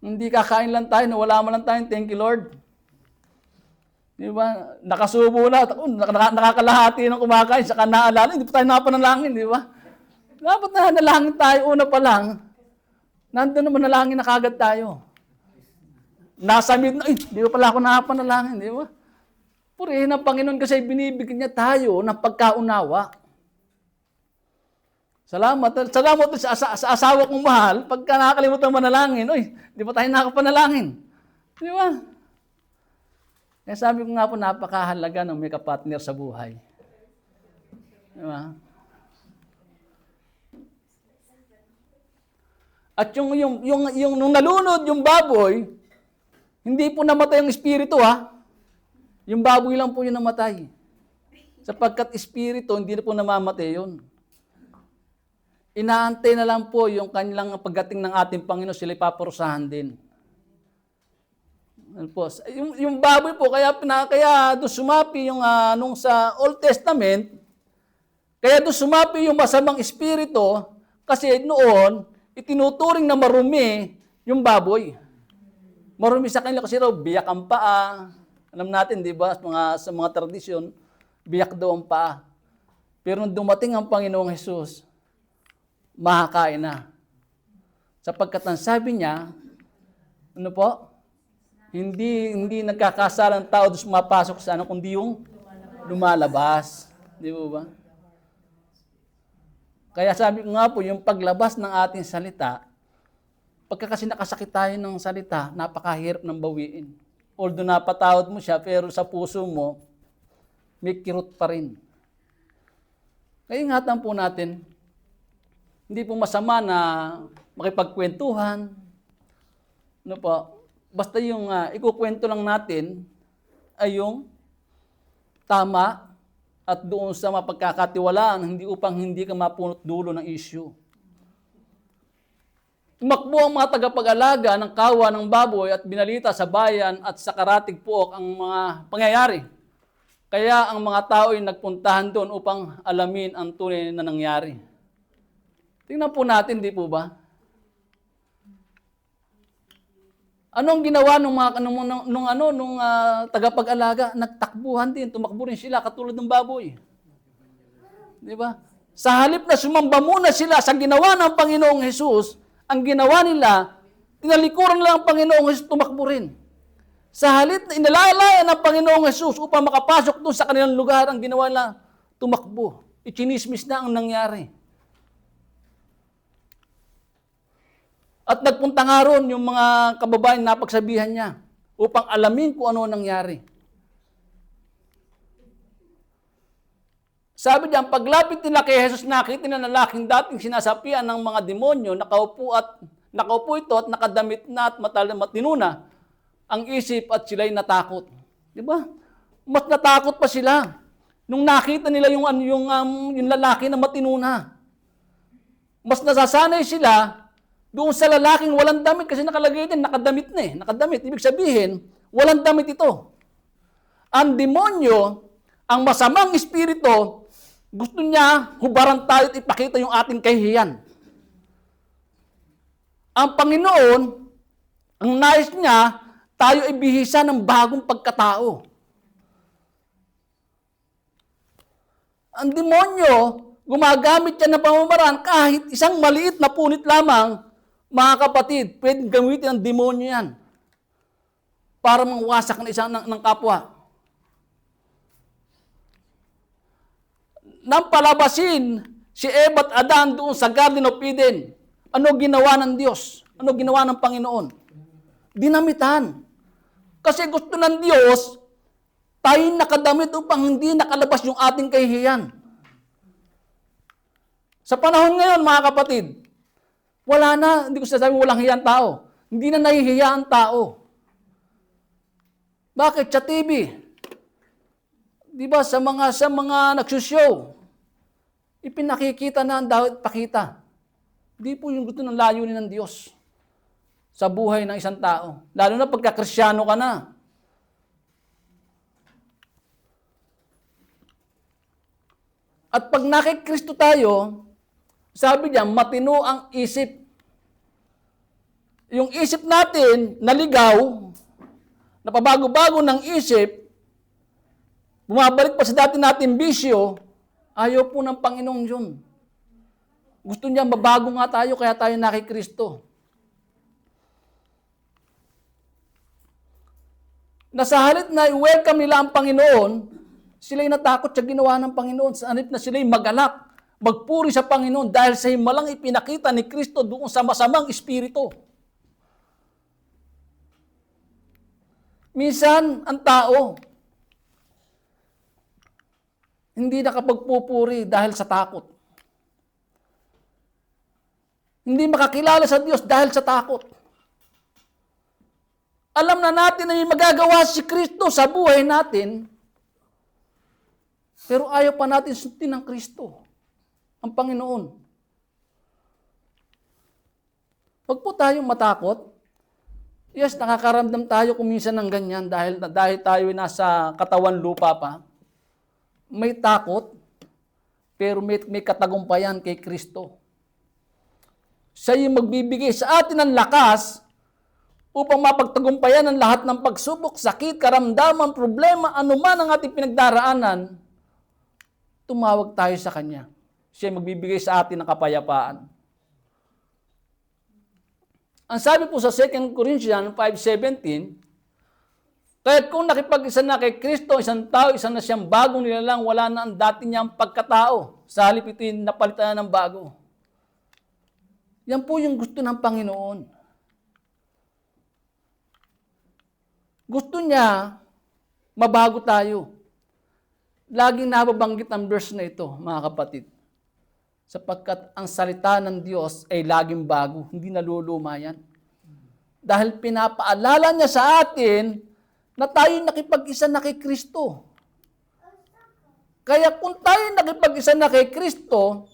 Speaker 3: Hindi kakain lang tayo, wala man lang tayong thank you Lord. Di ba? Nakasubo na, nakakalahati ng kumakain, saka naalala, hindi pa tayo napanalangin, di ba? Dapat na nalangin tayo, una pa lang, nandun naman nalangin na kagad tayo. Nasa mid na, di ba pala ako nakapanalangin, di ba? Purihin ang Panginoon kasi binibigyan niya tayo ng pagkaunawa. Salamat sa asawa kong mahal, pagka nakakalimutan manalangin, di ba tayo nakapanalangin? Di ba? Kaya sabi ko nga po, napakahalaga ng may kapartner sa buhay. Di ba? At yung nung nalunod yung baboy, hindi po namatay ang espiritu, ha? Yung baboy lang po yung namatay. Sapagkat espiritu, hindi na po namamatay yun. Inaantay na lang po yung kanilang pagdating ng ating Panginoon, sila ipaparusahan din. Ano po? Yung baboy po, kaya doon sumapi yung nung sa Old Testament, kaya doon sumapi yung masamang espiritu, kasi noon, itinuturing na marumi yung baboy. Marumi sa kanila kasi raw, biyak ang paa. Alam natin, di ba, sa mga tradisyon, biyak daw ang paa. Pero nung dumating ang Panginoong Hesus, makakain na. Sapagkat ang sabi niya, ano po? Hindi nagkakasala ng tao doon sumapasok sa kundi yung lumalabas. Di ba? Kaya sabi ko nga po, yung paglabas ng ating salita, pagka kasi nakasakit tayo ng salita, napakahirap ng bawiin. although napatawad mo siya, pero sa puso mo, may kirot pa rin. Kaya ingatan po natin, hindi po masama na makipagkwentuhan. Ano po? Basta yung ikukwento lang natin ay yung tama at doon sa mapagkakatiwalaan, hindi upang hindi ka mapunot dulo ng issue. Tumakbo ang mga tagapag-alaga ng kawa ng baboy at binalita sa bayan at sa Karatig Puok ang mga pangyayari. Kaya ang mga tao ay nagpuntahan doon upang alamin ang tunay na nangyari. Tingnan po natin, di po ba? Anong ginawa nung tagapag-alaga? Nagtakbuhan din, tumakbo rin sila katulad ng baboy. Di ba? Sa halip na sumamba muna sila sa ginawa ng Panginoong Hesus, ang ginawa nila, tinalikuran nila ang Panginoong Hesus, tumakbo rin. Sa halip na inalalaya ng Panginoong Hesus upang makapasok doon sa kanilang lugar, ang ginawa nila, tumakbo. Ichinismis na ang nangyari. At nagpunta nga ron yung mga kababayan na pagsabihan niya upang alamin kung ano nangyari. Sabi diyan, paglapit nila kay Jesus, nakita nila lalaking dating sinasapian ng mga demonyo, nakaupo ito at nakadamit na at matino na ang isip at sila'y natakot. Di ba? Mas natakot pa sila nung nakita nila yung lalaki na matino na. Mas nasasanay sila doon sa lalaking walang damit kasi nakalagay din, nakadamit na eh. Nakadamit. Ibig sabihin, walang damit ito. Ang demonyo, ang masamang espiritu, gusto niya hubaran tayo at ipakita yung ating kahihiyan. Ang Panginoon, ang nais niya, tayo ay bihisa ng bagong pagkatao. Ang demonyo, gumagamit yan ng pamamaraan kahit isang maliit na punit lamang. Mga kapatid, pwedeng gamitin ng demonyo yan para mangwasak ng kapwa. Nang palabasin si Eva at Adan doon sa Garden of Eden, ano ginawa ng Diyos? Ano ginawa ng Panginoon? Dinamitan. Kasi gusto ng Diyos, tayo nakadamit upang hindi nakalabas yung ating kahihiyan. Sa panahon ngayon, mga kapatid, wala na, hindi ko sasabihin walang hiyang tao. Hindi na nahihiya ang tao. Bakit? Sa TV. Di ba sa mga nagsushow, ipinakikita na ang dapat pakita. Di po yung gusto ng layunin ng Diyos sa buhay ng isang tao. Lalo na pagka Kristyano ka na. At pag nakikristo tayo, sabi niya, matino ang isip. Yung isip natin, naligaw, napabago-bago ng isip, bumabalik pa sa dati natin bisyo, ayaw po ng Panginoong yun. Gusto niya mabago nga tayo, kaya tayo nakikristo. Nasa halip na i-welcome nila ang Panginoon, sila'y natakot sa ginawa ng Panginoon. Sa halip na sila'y magalak, magpuri sa Panginoon dahil sa himalang ipinakita ni Kristo doon sa masamang espiritu. Minsan, ang tao, hindi nakapagpupuri dahil sa takot. Hindi makakilala sa Diyos dahil sa takot. Alam na natin na may magagawa si Kristo sa buhay natin, pero ayaw pa natin sundin ng Kristo, ang Panginoon. Huwag po tayong matakot. Yes, nakakaramdam tayo kung minsan ng ganyan dahil tayo nasa katawan lupa pa. May takot, pero may katagumpayan kay Kristo. Siya yung magbibigay sa atin ng lakas upang mapagtagumpayan ang lahat ng pagsubok, sakit, karamdaman, problema, anuman ang ating pinagdaraanan, tumawag tayo sa Kanya. Siya magbibigay sa atin ng kapayapaan. Ang sabi po sa 2 Corinthians 5:17, kaya kung nakipag-isa na kay Kristo, isang tao, isa na siyang bagong nilalang, wala na ang dati niyang pagkatao. Sa halip ito'y napalitan na ng bago. Yan po yung gusto ng Panginoon. Gusto niya, mabago tayo. Laging nababanggit ang verse na ito, mga kapatid. Sapagkat ang salita ng Diyos ay laging bago, hindi naluluma yan. Dahil pinapaalala niya sa atin na tayo nakipag-isa na kay Kristo. Kaya kung tayo nakipag-isa na kay Kristo,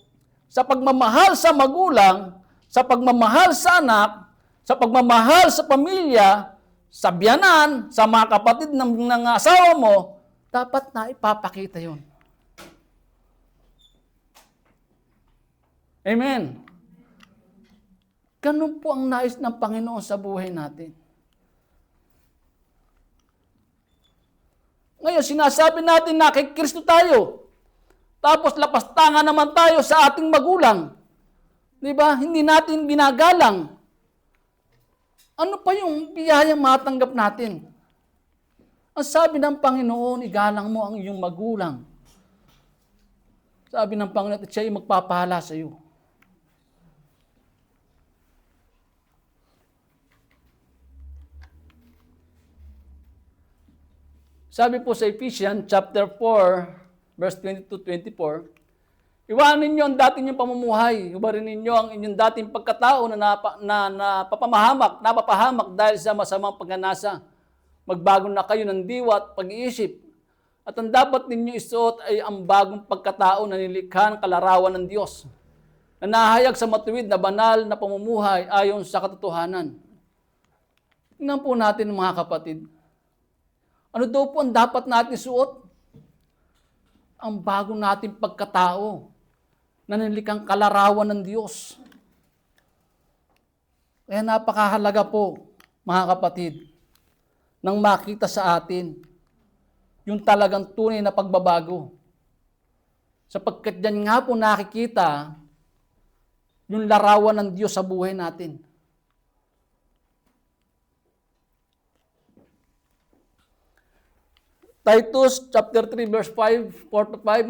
Speaker 3: sa pagmamahal sa magulang, sa pagmamahal sa anak, sa pagmamahal sa pamilya, sa biyanan, sa mga kapatid ng asawa mo, dapat na ipapakita yun. Amen. Ganun po ang nais ng Panginoon sa buhay natin. Ngayon, sinasabi natin na kay Kristo tayo. Tapos lapastangan naman tayo sa ating magulang. Di ba? Hindi natin ginagalang. Ano pa yung biyayang matanggap natin? Ang sabi ng Panginoon, igalang mo ang iyong magulang. Sabi ng Panginoon, at siya ay magpapahala sa iyo. Sabi po sa Ephesians chapter 4, verse 22-24, iwanan ninyo ang dati ninyong pamumuhay, iwanan ninyo ang inyong dating pagkatao na napapahamak dahil sa masamang pagnanasa. Magbago na kayo ng diwa at pag-iisip. At ang dapat ninyo isuot ay ang bagong pagkatao na nilikha ng kalarawan ng Diyos, na nahayag sa matuwid na banal na pamumuhay ayon sa katotohanan. Tingnan po natin mga kapatid. Ano daw po ang dapat natin suot? Ang bago nating pagkatao na nilikang kalarawan ng Diyos. Kaya napakahalaga po, mga kapatid, nang makita sa atin yung talagang tunay na pagbabago. Sapagkat yan nga po nakikita yung larawan ng Diyos sa buhay natin. Titus chapter 3 verse 5, 4-5,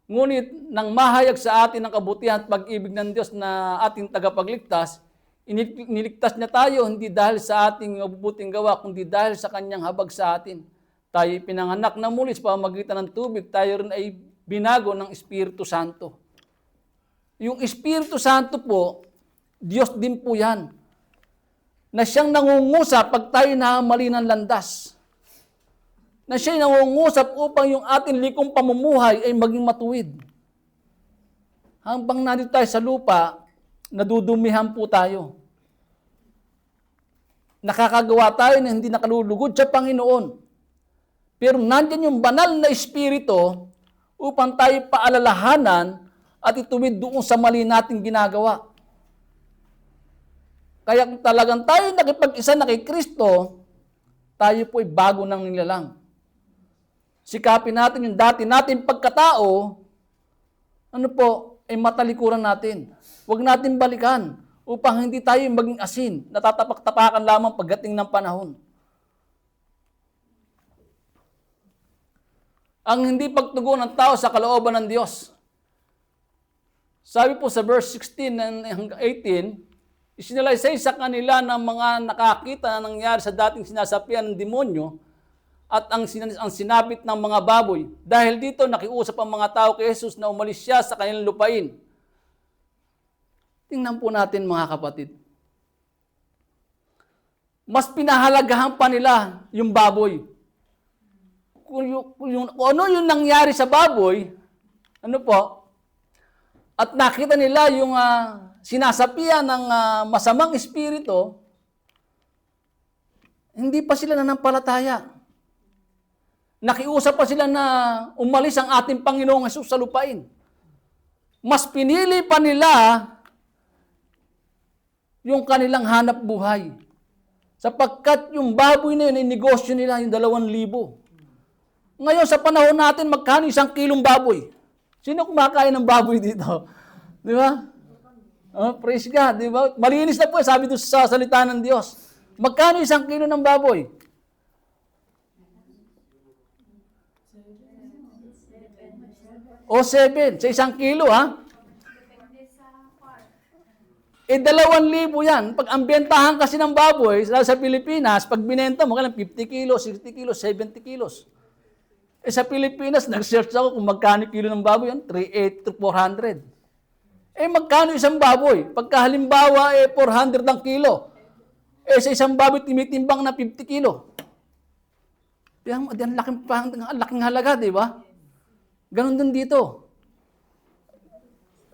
Speaker 3: ngunit nang mahayag sa atin ang kabutihan at pag-ibig ng Diyos na ating tagapagligtas, iniligtas niya tayo hindi dahil sa ating mabubuting gawa, kundi dahil sa kanyang habag sa atin. Tayo pinanganak na muli sa pamamagitan ng tubig, tayo rin ay binago ng Espiritu Santo. Yung Espiritu Santo po, Diyos din po yan, na siyang nangungusap pag tayo nahamali ng landas. Na siya'y nangungusap upang yung ating likong pamumuhay ay maging matuwid. Habang nandito tayo sa lupa, nadudumihan po tayo. Nakakagawa tayo na hindi nakalulugod sa Panginoon. Pero nandyan yung banal na Espiritu upang tayo paalalahanan at ituwid doon sa mali nating ginagawa. Kaya kung talagang tayo nakipag-isa na kay Kristo, tayo po ay bago ng nilalang. Sikapin natin yung dati natin pagkatao, ano po, ay matalikuran natin. Huwag natin balikan upang hindi tayo maging asin, natatapak-tapakan lamang pagdating ng panahon. Ang hindi pagtugon ng tao sa kalooban ng Diyos. Sabi po sa verse 16 and 18, isinalaysay sa kanila ng mga nakakita na nangyari sa dating sinasapian ng demonyo, at ang sinabit ng mga baboy. Dahil dito, nakiusap ang mga tao kay Jesus na umalis siya sa kanilang lupain. Tingnan po natin mga kapatid. Mas pinahalagahan pa nila yung baboy. Kung ano yung nangyari sa baboy, ano po, at nakita nila yung sinasapian ng masamang espiritu, hindi pa sila nanampalataya. Nakiusap pa sila na umalis ang ating Panginoong Hesus sa lupain. Mas pinili pa nila yung kanilang hanap buhay. Sapagkat yung baboy na yun, negosyo nila yung 2,000. Ngayon sa panahon natin, magkano 1 kilong baboy? Sino kumakain ng baboy dito? Di ba? Oh, praise God, di ba? Malinis na po, sabi doon sa salita ng Diyos. Magkano 1 kilo ng baboy? O 7, sa 1 kilo, ha? 2,000 yan. Pag ang bentahan kasi ng baboy, lalo sa Pilipinas, pag binenta mo, kailan 50 kilos, 60 kilos, 70 kilos. Sa Pilipinas, nag-search ako kung magkano kilo ng baboy yan, 380 to 400. Magkano isang baboy? Pagka halimbawa, 400 ang kilo. Sa isang baboy, timitimbang na 50 kilo. Ang laking halaga, di ba? Ganon din dito.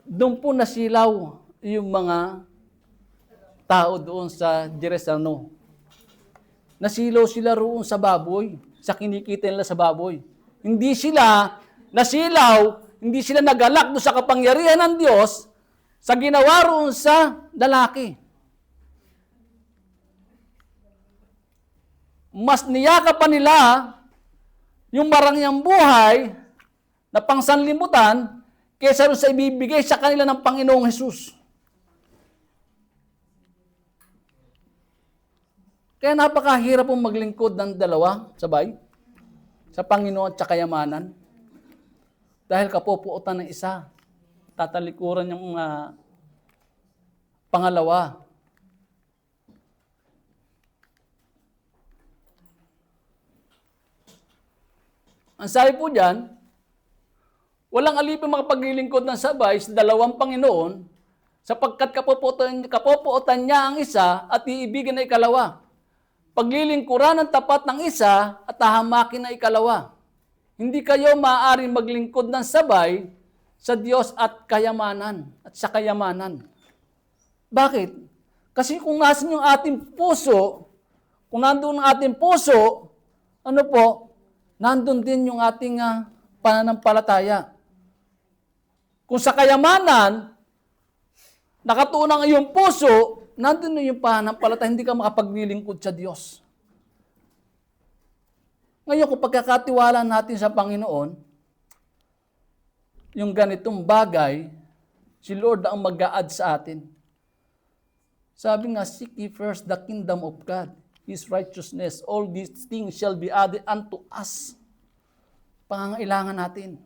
Speaker 3: Doon po nasilaw yung mga tao doon sa Jerusalem. Nasilaw sila roon sa baboy, sa kinikita nila sa baboy. Hindi sila nasilaw, hindi sila nagalak doon sa kapangyarihan ng Diyos sa ginawa roon sa lalaki. Mas niyaka pa nila yung marangyang buhay na pangsanlibutan kaysa sa ibibigay sa kanila ng Panginoong Hesus. Kaya napakahirap pong maglingkod ng dalawa sabay, sa Panginoon at sa kayamanan. Dahil kapupuotan ng isa, tatalikuran yung pangalawa. Ang sabi po dyan, walang alipin makapaglilingkod ng sabay sa dalawang Panginoon sapagkat kapupuotan niya ang isa at iibigin na ikalawa. Paglilingkuran ng tapat ng isa at tahamakin na ikalawa. Hindi kayo maaaring maglingkod ng sabay sa Diyos at kayamanan at sa kayamanan. Bakit? Kasi kung nasan yung ating puso, kung nandun ang ating puso, nandun din yung ating pananampalataya. Kung sa kayamanan, nakatuon ang iyong puso, nandun na yung pananampalataya, hindi ka makapaglilingkod sa Diyos. Ngayon, kung pagkakatiwala natin sa Panginoon, yung ganitong bagay, si Lord ang mag-a-add sa atin. Sabi nga, seek ye first the kingdom of God, His righteousness, all these things shall be added unto us. Pangangailangan natin.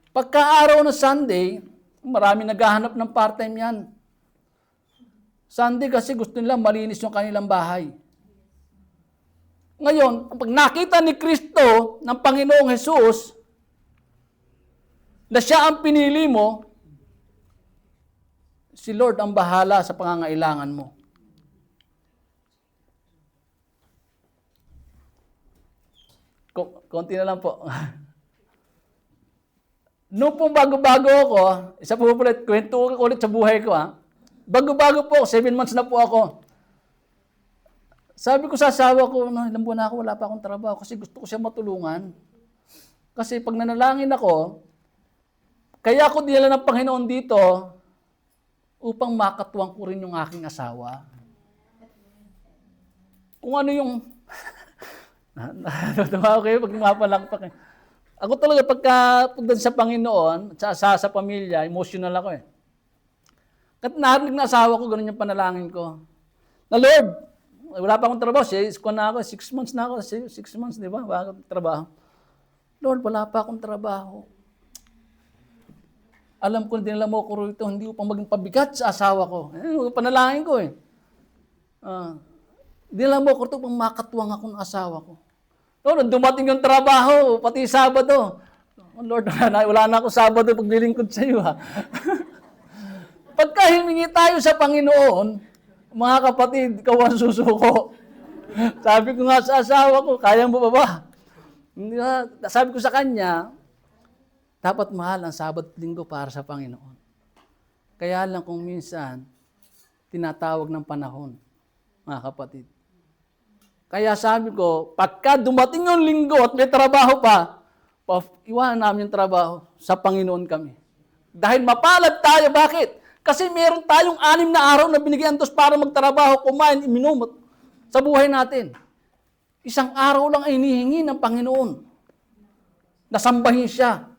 Speaker 3: Pagka-araw na Sunday, marami naghahanap ng part-time yan. Sunday kasi gusto nila malinis yung kanilang bahay. Ngayon, pag nakita ni Kristo ng Panginoong Hesus na siya ang pinili mo, si Lord ang bahala sa pangangailangan mo. Konti na lang po. Noong pong bago-bago ako, isa po ulit, kwento ko ulit sa buhay ko Bago-bago po, 7 months na po ako. Sabi ko sa asawa ko, ilang buwan na ako, wala pa akong trabaho kasi gusto ko siya matulungan. Kasi pag nanalangin ako, kaya ako dinala ng Panginoon dito upang makatuwang ko rin yung aking asawa. Kung ano yung... Natuwa ko kayo pag mapalakpak. Ako talaga pagka sa Panginoon, sa pamilya, emotional ako At narinig na asawa ko, ganun yung panalangin ko. Na Lord, wala pa akong trabaho. 6 months na ako. 6 months, di ba? Wala akong trabaho. Lord, wala pa akong trabaho. Alam ko, dinala mo ko rito, hindi upang maging pabigat sa asawa ko. Panalangin ko dinala mo ko rito upang makatuwang ako ng asawa ko. Lord, dumating yung trabaho, pati Sabado. Lord, wala na ako Sabado paglilingkod sa iyo Pagka himingi tayo sa Panginoon, mga kapatid, ikaw ang susuko. Sabi ko nga sa asawa ko, kaya mo ba? Sabi ko sa kanya, dapat mahal ang Sabat at Linggo para sa Panginoon. Kaya lang kung minsan, tinatawag ng panahon, mga kapatid. Kaya sabi ko, pagka dumating yung linggo at may trabaho pa, iwanan namin yung trabaho, sa Panginoon kami. Dahil mapalad tayo, bakit? Kasi meron tayong 6 na araw na binigyan Diyos para magtrabaho, kumain, iminum sa buhay natin. Isang araw lang ay hinihingi ng Panginoon. Nasambahin siya.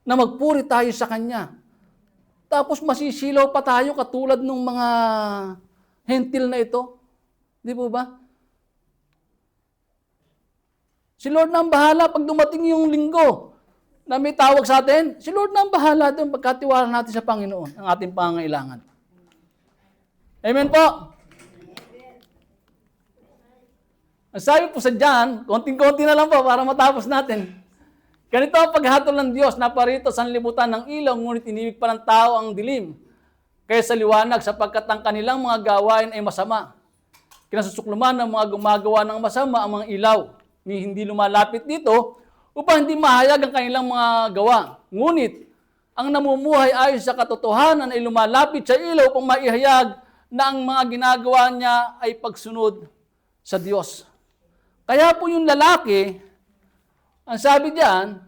Speaker 3: Na magpuri tayo sa Kanya. Tapos masisilaw pa tayo katulad ng mga hentil na ito. Di po ba? Si Lord na ang bahala pag dumating yung linggo. na may tawag sa atin, si Lord na ang bahala doon pagkatiwala natin sa Panginoon ang ating pangangailangan. Amen po? Ang sabi po sa John, konting-konti na lang po para matapos natin. Ganito ang paghatol ng Diyos na parito sa libutan ng ilaw, ngunit inibig pa ng tao ang dilim. Kaya sa liwanag, sapagkat ang kanilang mga gawain ay masama. Kinasusukluman ng mga gumagawa ng masama ang mga ilaw, ni hindi lumalapit dito upang hindi mahayag ang kanilang mga gawa. Ngunit, ang namumuhay ayon sa katotohanan ay lumalapit sa ilaw upang maihayag na ang mga ginagawa niya ay pagsunod sa Diyos. Kaya po yung lalaki, ang sabi diyan,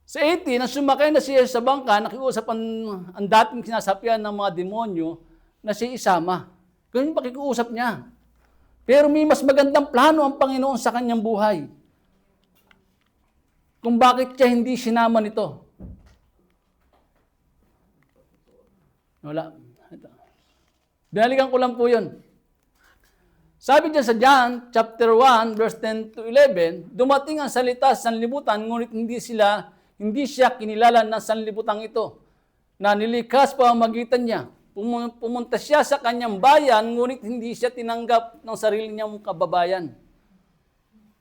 Speaker 3: sa 18, nang sumakay na siya sa bangka, nakiusap ang dating sinasapian ng mga demonyo na si isama. Ganun yung pakikiusap niya. Pero may mas magandang plano ang Panginoon sa kanyang buhay. Kung bakit siya hindi sinama nito. Wala. Binalikan ko lang po yun. Sabi diyan sa John, chapter 1, verse 10 to 11, dumating ang salita sa sanlibutan, ngunit hindi siya kinilala ng sanlibutan ito, na nilikas pa ang magitan niya. Pumunta siya sa kanyang bayan, ngunit hindi siya tinanggap ng sarili niyang kababayan.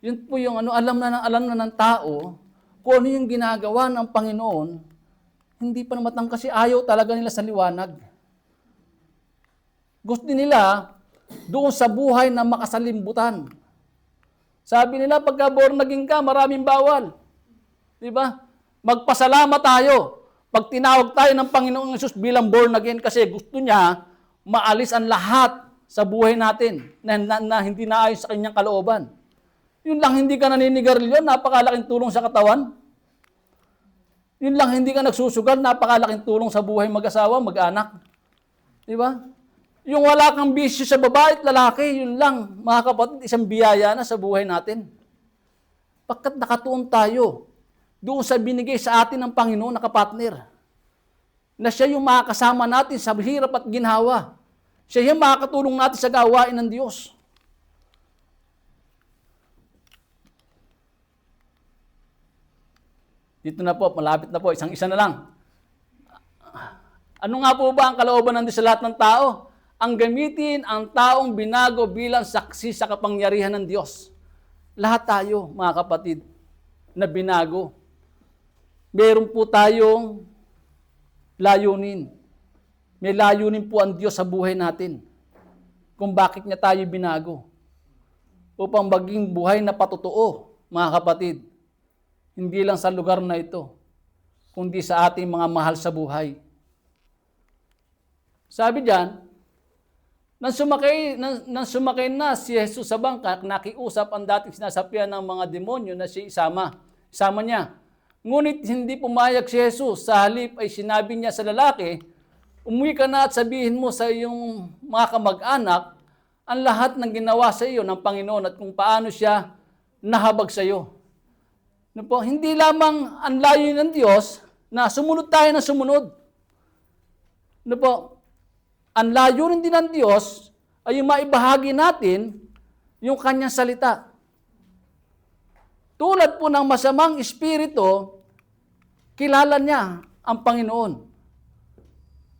Speaker 3: Yun po yung alam na ng tao, kung ano yung ginagawa ng Panginoon, hindi pa naman kasi ayaw talaga nila sa liwanag. Gusto nila doon sa buhay na makasalimbutan. Sabi nila, pagka born again ka, maraming bawal. Diba? Magpasalamat tayo. Pag tinawag tayo ng Panginoong Yesus bilang born again kasi gusto niya maalis ang lahat sa buhay natin na hindi naayon sa kanyang kalooban. Yun lang hindi ka naninigarilyo, napakalaking tulong sa katawan. Yun lang hindi ka nagsusugal, napakalaking tulong sa buhay mag-asawa, mag-anak. Diba? Yung wala kang bisyo sa babae at lalaki, yun lang, mga kapatid, isang biyaya na sa buhay natin. Pagkat nakatuon tayo doon sa binigay sa atin ng Panginoon na kapatner, na siya yung makakasama natin sa hirap at ginhawa. Siya yung makakatulong natin sa gawain ng Diyos. Dito na po, malapit na po, isang-isa na lang. Ano nga po ba ang kalooban ng Diyos sa lahat ng tao? Ang gamitin ang taong binago bilang saksi sa kapangyarihan ng Diyos. Lahat tayo, mga kapatid, na binago. Meron po tayong layunin. May layunin po ang Diyos sa buhay natin. Kung bakit niya tayo binago. Upang maging buhay na patotoo, mga kapatid. Hindi lang sa lugar na ito, kundi sa ating mga mahal sa buhay. Sabi diyan, nang sumakay na si Jesus sa bangka, nakiusap ang dating sinasapian ng mga demonyo na si isama niya. Ngunit hindi pumayag si Jesus. Sa halip ay sinabi niya sa lalaki, umuwi ka na at sabihin mo sa iyong mga kamag-anak ang lahat ng ginawa sa iyo ng Panginoon at kung paano siya nahabag sa iyo. Hindi lamang ang layunin ng Diyos na sumunod tayo na sumunod. Ang layunin din ng Diyos ay yung maibahagi natin yung kanyang salita. Tulad po ng masamang espiritu, kilala niya ang Panginoon.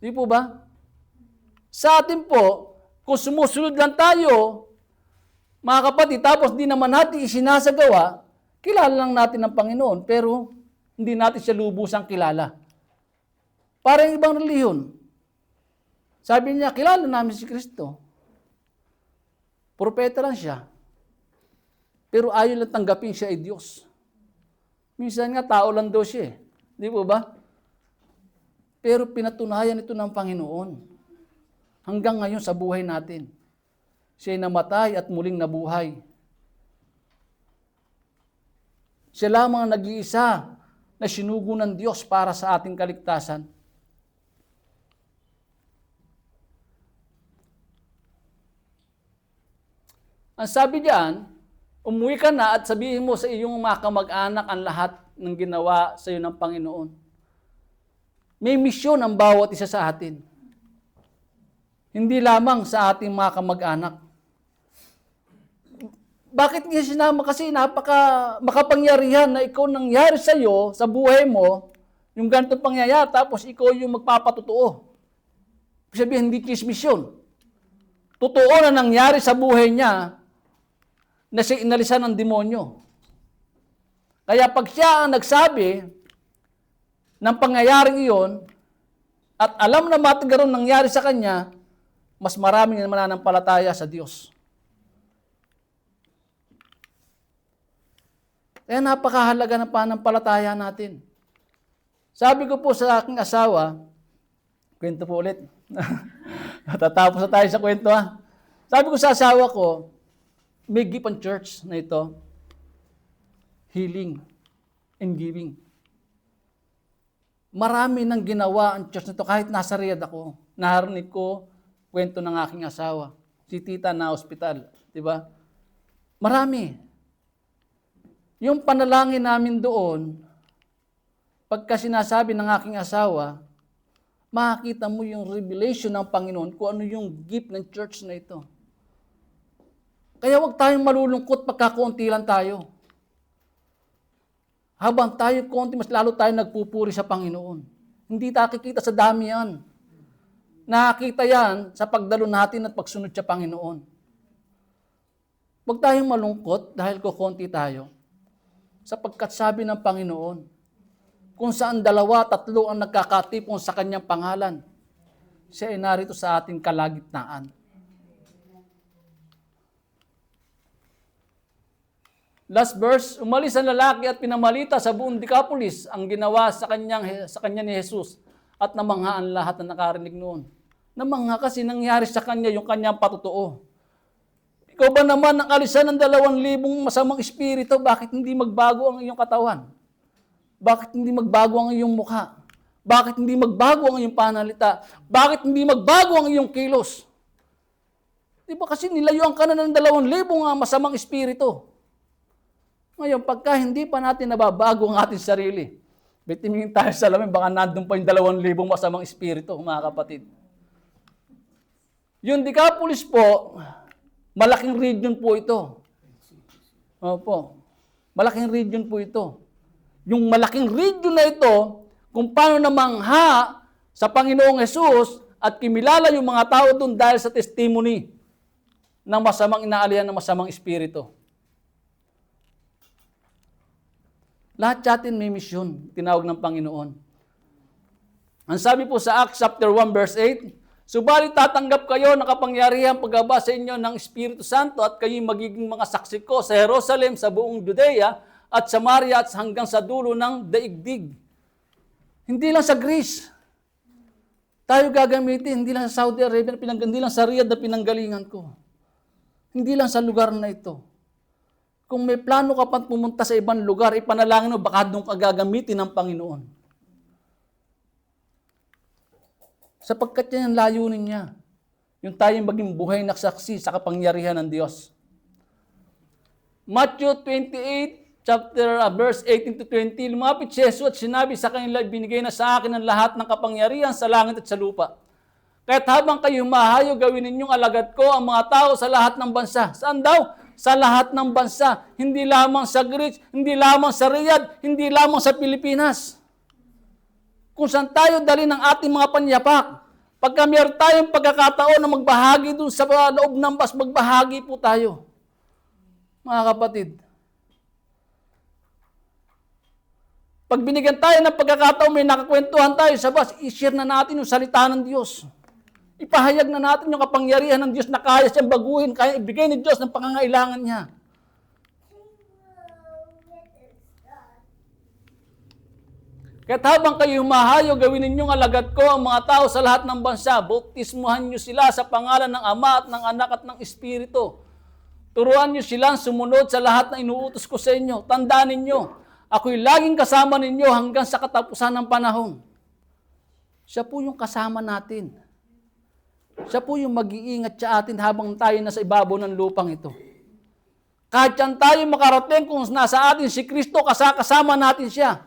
Speaker 3: Di po ba? Sa atin po, kung sumusunod lang tayo, mga kapatid, tapos di naman natin isinasagawa, kilala lang natin ang Panginoon, pero hindi natin siya lubusang kilala. Parang ibang reliyon. Sabi niya, kilala namin si Kristo. Propeta lang siya. Pero ayaw lang tanggapin siya ay Diyos. Minsan nga, tao lang daw siya. Di po ba? Pero pinatunayan ito ng Panginoon. Hanggang ngayon sa buhay natin. Siya'y namatay at muling nabuhay. Siya lamang ang nag-iisa na sinugo ng Diyos para sa ating kaligtasan. Ang sabi diyan, umuwi ka na at sabihin mo sa iyong mga kamag-anak ang lahat ng ginawa sa iyo ng Panginoon. May misyon ang bawat isa sa atin. Hindi lamang sa ating mga kamag-anak. Bakit niya sinama? Kasi napaka makapangyarihan na ikaw nangyari sa iyo, sa buhay mo, yung ganitong pangyayari, tapos ikaw yung magpapatotoo. Ibig sabihin, hindi chismis yun. Totoo na nangyari sa buhay niya na siya inalisan ng demonyo. Kaya pag siya ang nagsabi ng pangyayaring iyon, at alam na matigaron nangyari sa kanya, mas maraming mananampalataya sa Diyos. Kaya napakahalaga ng pananampalataya natin. Sabi ko po sa aking asawa, kwento po ulit. Tatapos na tayo sa kwento ha. Sabi ko sa asawa ko, may gift ang church na ito, healing and giving. Marami nang ginawa ang church na ito kahit nasa Riyadh ako. Narinig ko kwento ng aking asawa, si tita na ospital, di ba? Marami. Yung panalangin namin doon, pagka sinasabi ng aking asawa, makikita mo yung revelation ng Panginoon kung ano yung gift ng church na ito. Kaya huwag tayong malulungkot pagka konti lang tayo. Habang tayo konti, mas lalo tayo nagpupuri sa Panginoon. Hindi nakikita sa dami yan. Nakikita yan sa pagdalo natin at pagsunod sa Panginoon. Huwag tayong malungkot dahil kukonti tayo. Sapagkat sabi ng Panginoon, kung saan 2, 3 ang nagkakatipon sa kanyang pangalan, siya ay narito sa ating kalagitnaan. Last verse, umalis ang lalaki at pinamalita sa buong Decapolis ang ginawa sa kanya ni Jesus at namangha ang lahat na nakarinig noon. Namangha kasi nangyari sa kanya yung kanyang patotoo. Ikaw ba naman ang alisan ng 2,000 masamang espiritu, bakit hindi magbago ang iyong katawan? Bakit hindi magbago ang iyong mukha? Bakit hindi magbago ang iyong panalita? Bakit hindi magbago ang iyong kilos? Di ba kasi nilayuan ka na ng 2,000 masamang espiritu? Ngayon, pagka hindi pa natin nababago ang ating sarili, bitimingin tayo sa lamin, baka nandun pa yung 2,000 masamang espiritu, mga kapatid. Yung Decapolis po, malaking region po ito. Opo. Malaking region po ito. Yung malaking region na ito, kung paano namangha sa Panginoong Hesus at kimilala yung mga tao doon dahil sa testimony ng masamang inaalihan ng masamang espiritu. Lahat natin may misyon, tinawag ng Panginoon. Ang sabi po sa Acts chapter 1 verse 8, subalit tatanggap kayo ng kapangyarihan pagkaba sa inyo ng Espiritu Santo at kayo magiging mga saksi ko sa Jerusalem, sa buong Judea at Samaria at hanggang sa dulo ng daigdig. Hindi lang sa Greece. Tayo gagamitin, hindi lang sa Saudi Arabia, hindi lang sa Riyadh na pinanggalingan ko. Hindi lang sa lugar na ito. Kung may plano ka pang pumunta sa ibang lugar, ipanalangin mo, baka doon ka gagamitin ng Panginoon. Sapagkat yan ang layunin niya. Yung tayong maging buhay na saksi sa kapangyarihan ng Diyos. Matthew 28, verse 18 to 20, lumapit si Jesus at sinabi sa kanila, binigay na sa akin ang lahat ng kapangyarihan sa langit at sa lupa. Kaya't habang kayo mahayo, gawin ninyong alagad ko ang mga tao sa lahat ng bansa. Saan daw? Sa lahat ng bansa. Hindi lamang sa Greece, hindi lamang sa Riyadh, hindi lamang sa Pilipinas. Kung saan tayo dali ng ating mga panyapak. Pagka meron tayong pagkakataon na magbahagi dun sa loob ng bus, magbahagi po tayo. Mga kapatid. Pag binigyan tayo ng pagkakataon, may nakakwentuhan tayo sa bus, i-share na natin yung salita ng Diyos. Ipahayag na natin yung kapangyarihan ng Diyos na kaya siyang baguhin, kaya ibigay ni Diyos ng pangangailangan niya. Kaya't habang kayo humahayo, gawin ninyong alagad ko ang mga tao sa lahat ng bansa. Bautismuhan niyo sila sa pangalan ng Ama at ng Anak at ng Espiritu. Turuan niyo silang sumunod sa lahat na inuutos ko sa inyo. Tandaan ninyo, ako'y laging kasama ninyo hanggang sa katapusan ng panahon. Siya po yung kasama natin. Siya po yung mag-iingat sa atin habang tayo nasa ibabaw ng lupang ito. Kahit yan tayo makarating kung nasa atin si Kristo, kasama natin siya.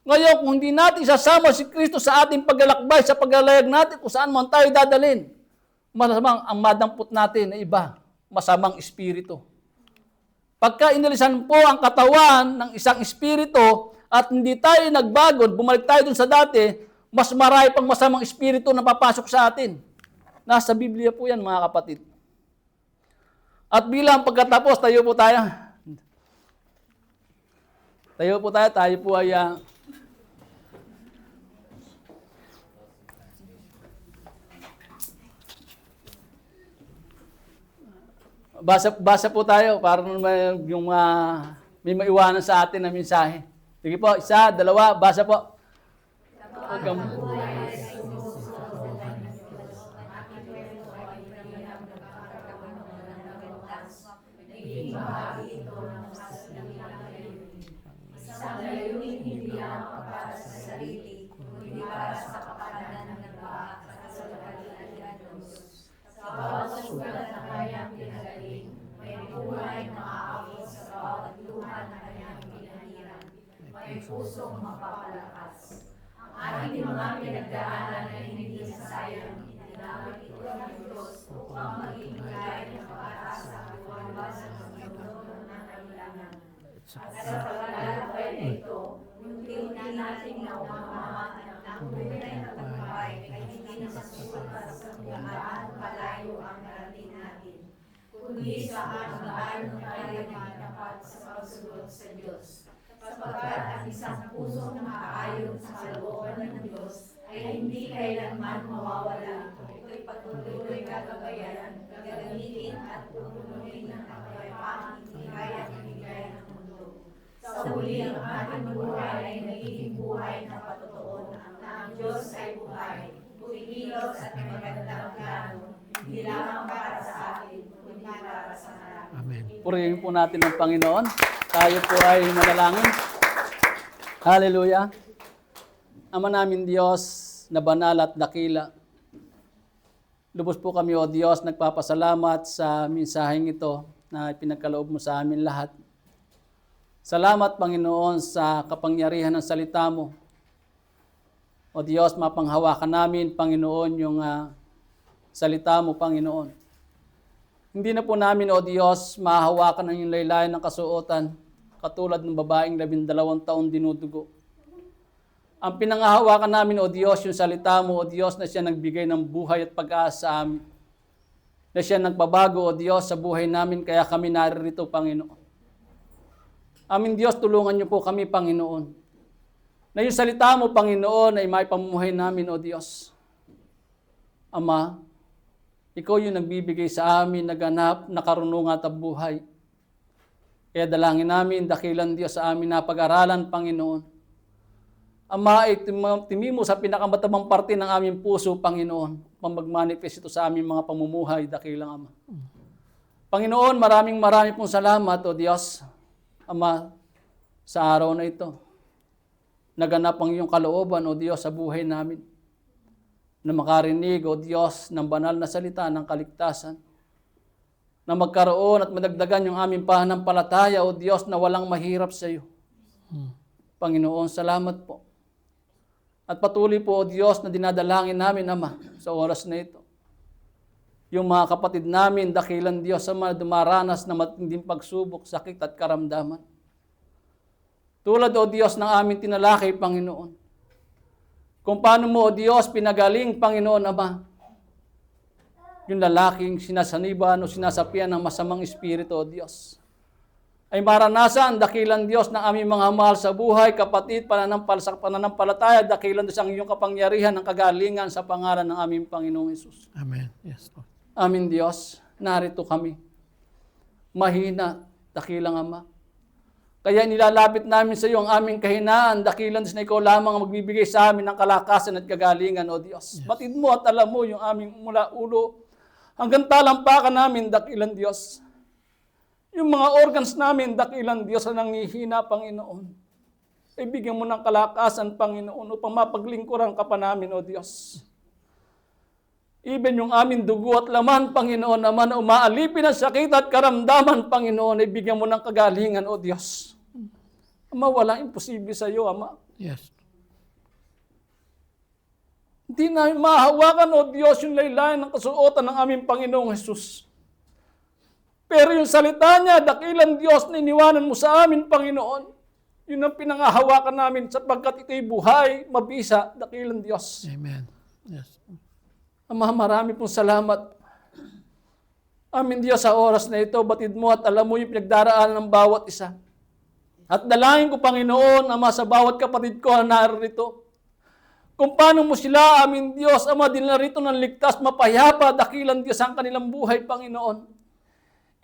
Speaker 3: Ngayon, kung hindi natin isasama si Kristo sa ating paglalakbay, sa paglalayag natin, kung saan man tayo dadalhin, malamang ang madampot natin na iba, masamang espiritu. Pagka inalisan po ang katawan ng isang espiritu at hindi tayo nagbago, bumalik tayo dun sa dati, mas marami pang masamang espiritu na papasok sa atin. Nasa Biblia po yan, mga kapatid. At bilang pagkatapos, tayo po tayo. Tayo po ay basa po tayo para yung may maiwanan sa atin na mensahe. Sige po, 1, 2, basa po.
Speaker 4: Amen.
Speaker 3: Purihin po natin ang Panginoon. Tayo po ay manalangin. Hallelujah. Ama namin Diyos na banal at dakila. Lubos po kami, O Diyos, nagpapasalamat sa mensaheng ito na pinagkaloob mo sa amin lahat. Salamat, Panginoon, sa kapangyarihan ng salita mo. O Diyos, mapanghawakan namin, Panginoon, yung salita mo, Panginoon. Hindi na po namin, O Diyos, mahahawakan ang yung laylayan ng kasuotan, katulad ng babaeng 12 taon dinudugo. Ang pinangahawakan namin, O Diyos, yung salita mo, O Diyos, na siya nagbigay ng buhay at pag-asa sa amin. Na siya nagbabago, O Diyos, sa buhay namin, kaya kami naririto, Panginoon. Amin Diyos, tulungan niyo po kami, Panginoon. Na yung salita mo, Panginoon, ay maipamumuhay namin, O Diyos. Ama, ikaw yung nagbibigay sa amin, naganap, na karunungan at buhay. Kaya dalangin namin, dakilan Diyos sa amin na pag-aralan, Panginoon. Ama, timi mo sa pinakamatabang parte ng aming puso, Panginoon, pang mag-manifest ito sa aming mga pamumuhay, dakilang Ama. Panginoon, maraming pong salamat, O Diyos, Ama, sa araw na ito. Naganap ang iyong kalooban, O Diyos, sa buhay namin. Na makarinig, O Diyos, ng banal na salita ng kaligtasan. Na magkaroon at madagdagan yung aming pananampalataya, O Diyos, na walang mahirap sa iyo. Panginoon, salamat po. At patuloy po, O Diyos, na dinadalangin namin, Ama, sa oras na ito. Yung mga kapatid namin, dakilan Diyos, Ama, dumaranas na matinding pagsubok, sakit at karamdaman. Tulad, O Diyos, ng aming tinalakay, Panginoon. Kung paano mo, O Diyos, pinagaling, Panginoon, Ama, yung lalaking sinasaniban o sinasapian ng masamang espiritu, O Diyos, ay maranasan, dakilan Diyos, ng aming mga mahal sa buhay, kapatid, pananampalataya, dakilan Diyos ang iyong kapangyarihan, ng kagalingan sa pangalan ng aming Panginoong Hesus.
Speaker 4: Amen. Yes, Lord.
Speaker 3: Amin Diyos, narito kami. Mahina, dakilang Ama. Kaya nilalapit namin sa iyo ang aming kahinaan, dakilan Diyos na ikaw lamang ang magbibigay sa amin ng kalakasan at kagalingan, O Diyos. Yes. Batid mo at alam mo yung aming mula ulo hanggang talampakan namin, dakilan Diyos. Yung mga organs namin, dakilan Diyos, na nangihina, Panginoon. Ay bigyan mo ng kalakasan, Panginoon, upang mapaglingkuran ka pa namin, O Diyos. Even yung aming dugo at laman, Panginoon, naman na umaalipin ang sakit at karamdaman, Panginoon, ay bigyan mo ng kagalingan, O Diyos. Ama, walang imposible sa iyo, Ama.
Speaker 4: Yes.
Speaker 3: Hindi namin mahawakan, O Diyos, yung laylayan ng kasuotan ng aming Panginoong Hesus. Pero yung salita niya, dakilang Diyos na iniwanan mo sa amin, Panginoon, yun ang pinangahawakan namin sapagkat ito'y buhay, mabisa, dakilang Diyos.
Speaker 4: Amen. Yes.
Speaker 3: Ama, marami pong salamat. Amin Diyos, sa oras na ito, batid mo at alam mo yung pinagdaraanan ng bawat isa. At dalangin ko, Panginoon, Ama, sa bawat kapatid ko na narito, kung paano mo sila, amin Diyos, Ama, din narito ng ligtas, mapayapa, dakilang Diyos ang kanilang buhay, Panginoon.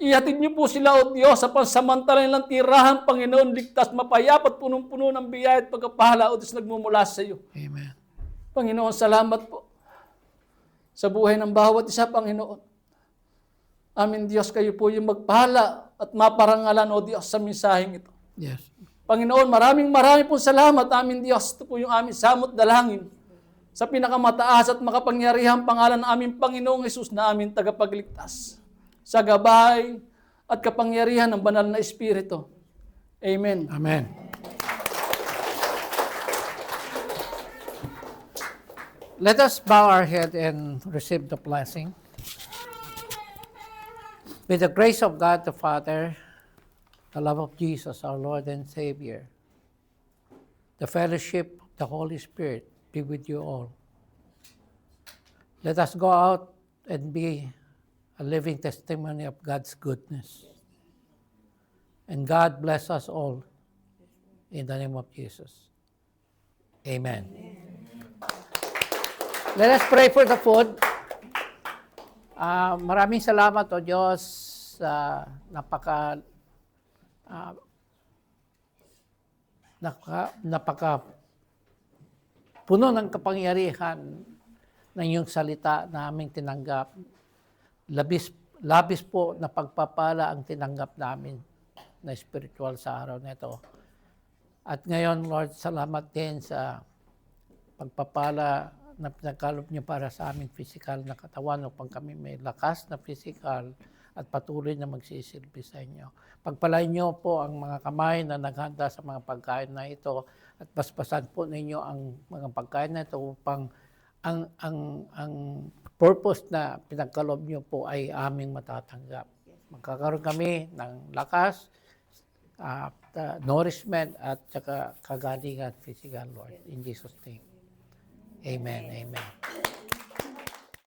Speaker 3: Ihatid niyo po sila, O Diyos, sa pansamantala nilang tirahan, Panginoon, ligtas, mapayapa at punong-puno ng biyaya at pagkapahala, O Diyos, nagmumula sa iyo.
Speaker 4: Amen.
Speaker 3: Panginoon, salamat po sa buhay ng bawat isa, Panginoon. Amin Diyos, kayo po yung magpahala at maparangalan, O Diyos, sa mensaheng ito.
Speaker 4: Yes.
Speaker 3: Panginoon, maraming pong salamat, amin Diyos. Ito po yung aming samot dalangin sa pinakamataas at makapangyarihang pangalan ng aming Panginoong Hesus na aming tagapagligtas. Sa gabay at kapangyarihan ng banal na Espiritu. Amen.
Speaker 4: Amen. Let us bow our head and receive the blessing. With the grace of God the Father, the love of Jesus, our Lord and Savior, the fellowship of the Holy Spirit be with you all. Let us go out and be a living testimony of God's goodness. And God bless us all in the name of Jesus. Amen. Let us pray for the food. Maraming salamat, O Diyos, sa napaka puno ng kapangyarihan ng iyong salita na aming tinanggap. Labis po na pagpapala ang tinanggap namin na spiritual sa araw na ito. At ngayon, Lord, salamat din sa pagpapala na pinagkaloob niyo para sa aming physical na katawan upang kami may lakas na physical at patuloy na magsisilbi sa inyo. Pagpalain niyo po ang mga kamay na naghanda sa mga pagkain na ito at basbasan po ninyo ang mga pagkain na ito upang ang purpose na pinagkaloob niyo po ay aming matatanggap. Magkakaroon kami ng lakas, nourishment at saka kagalingan physical, Lord. In Jesus' name. Amen. Amen.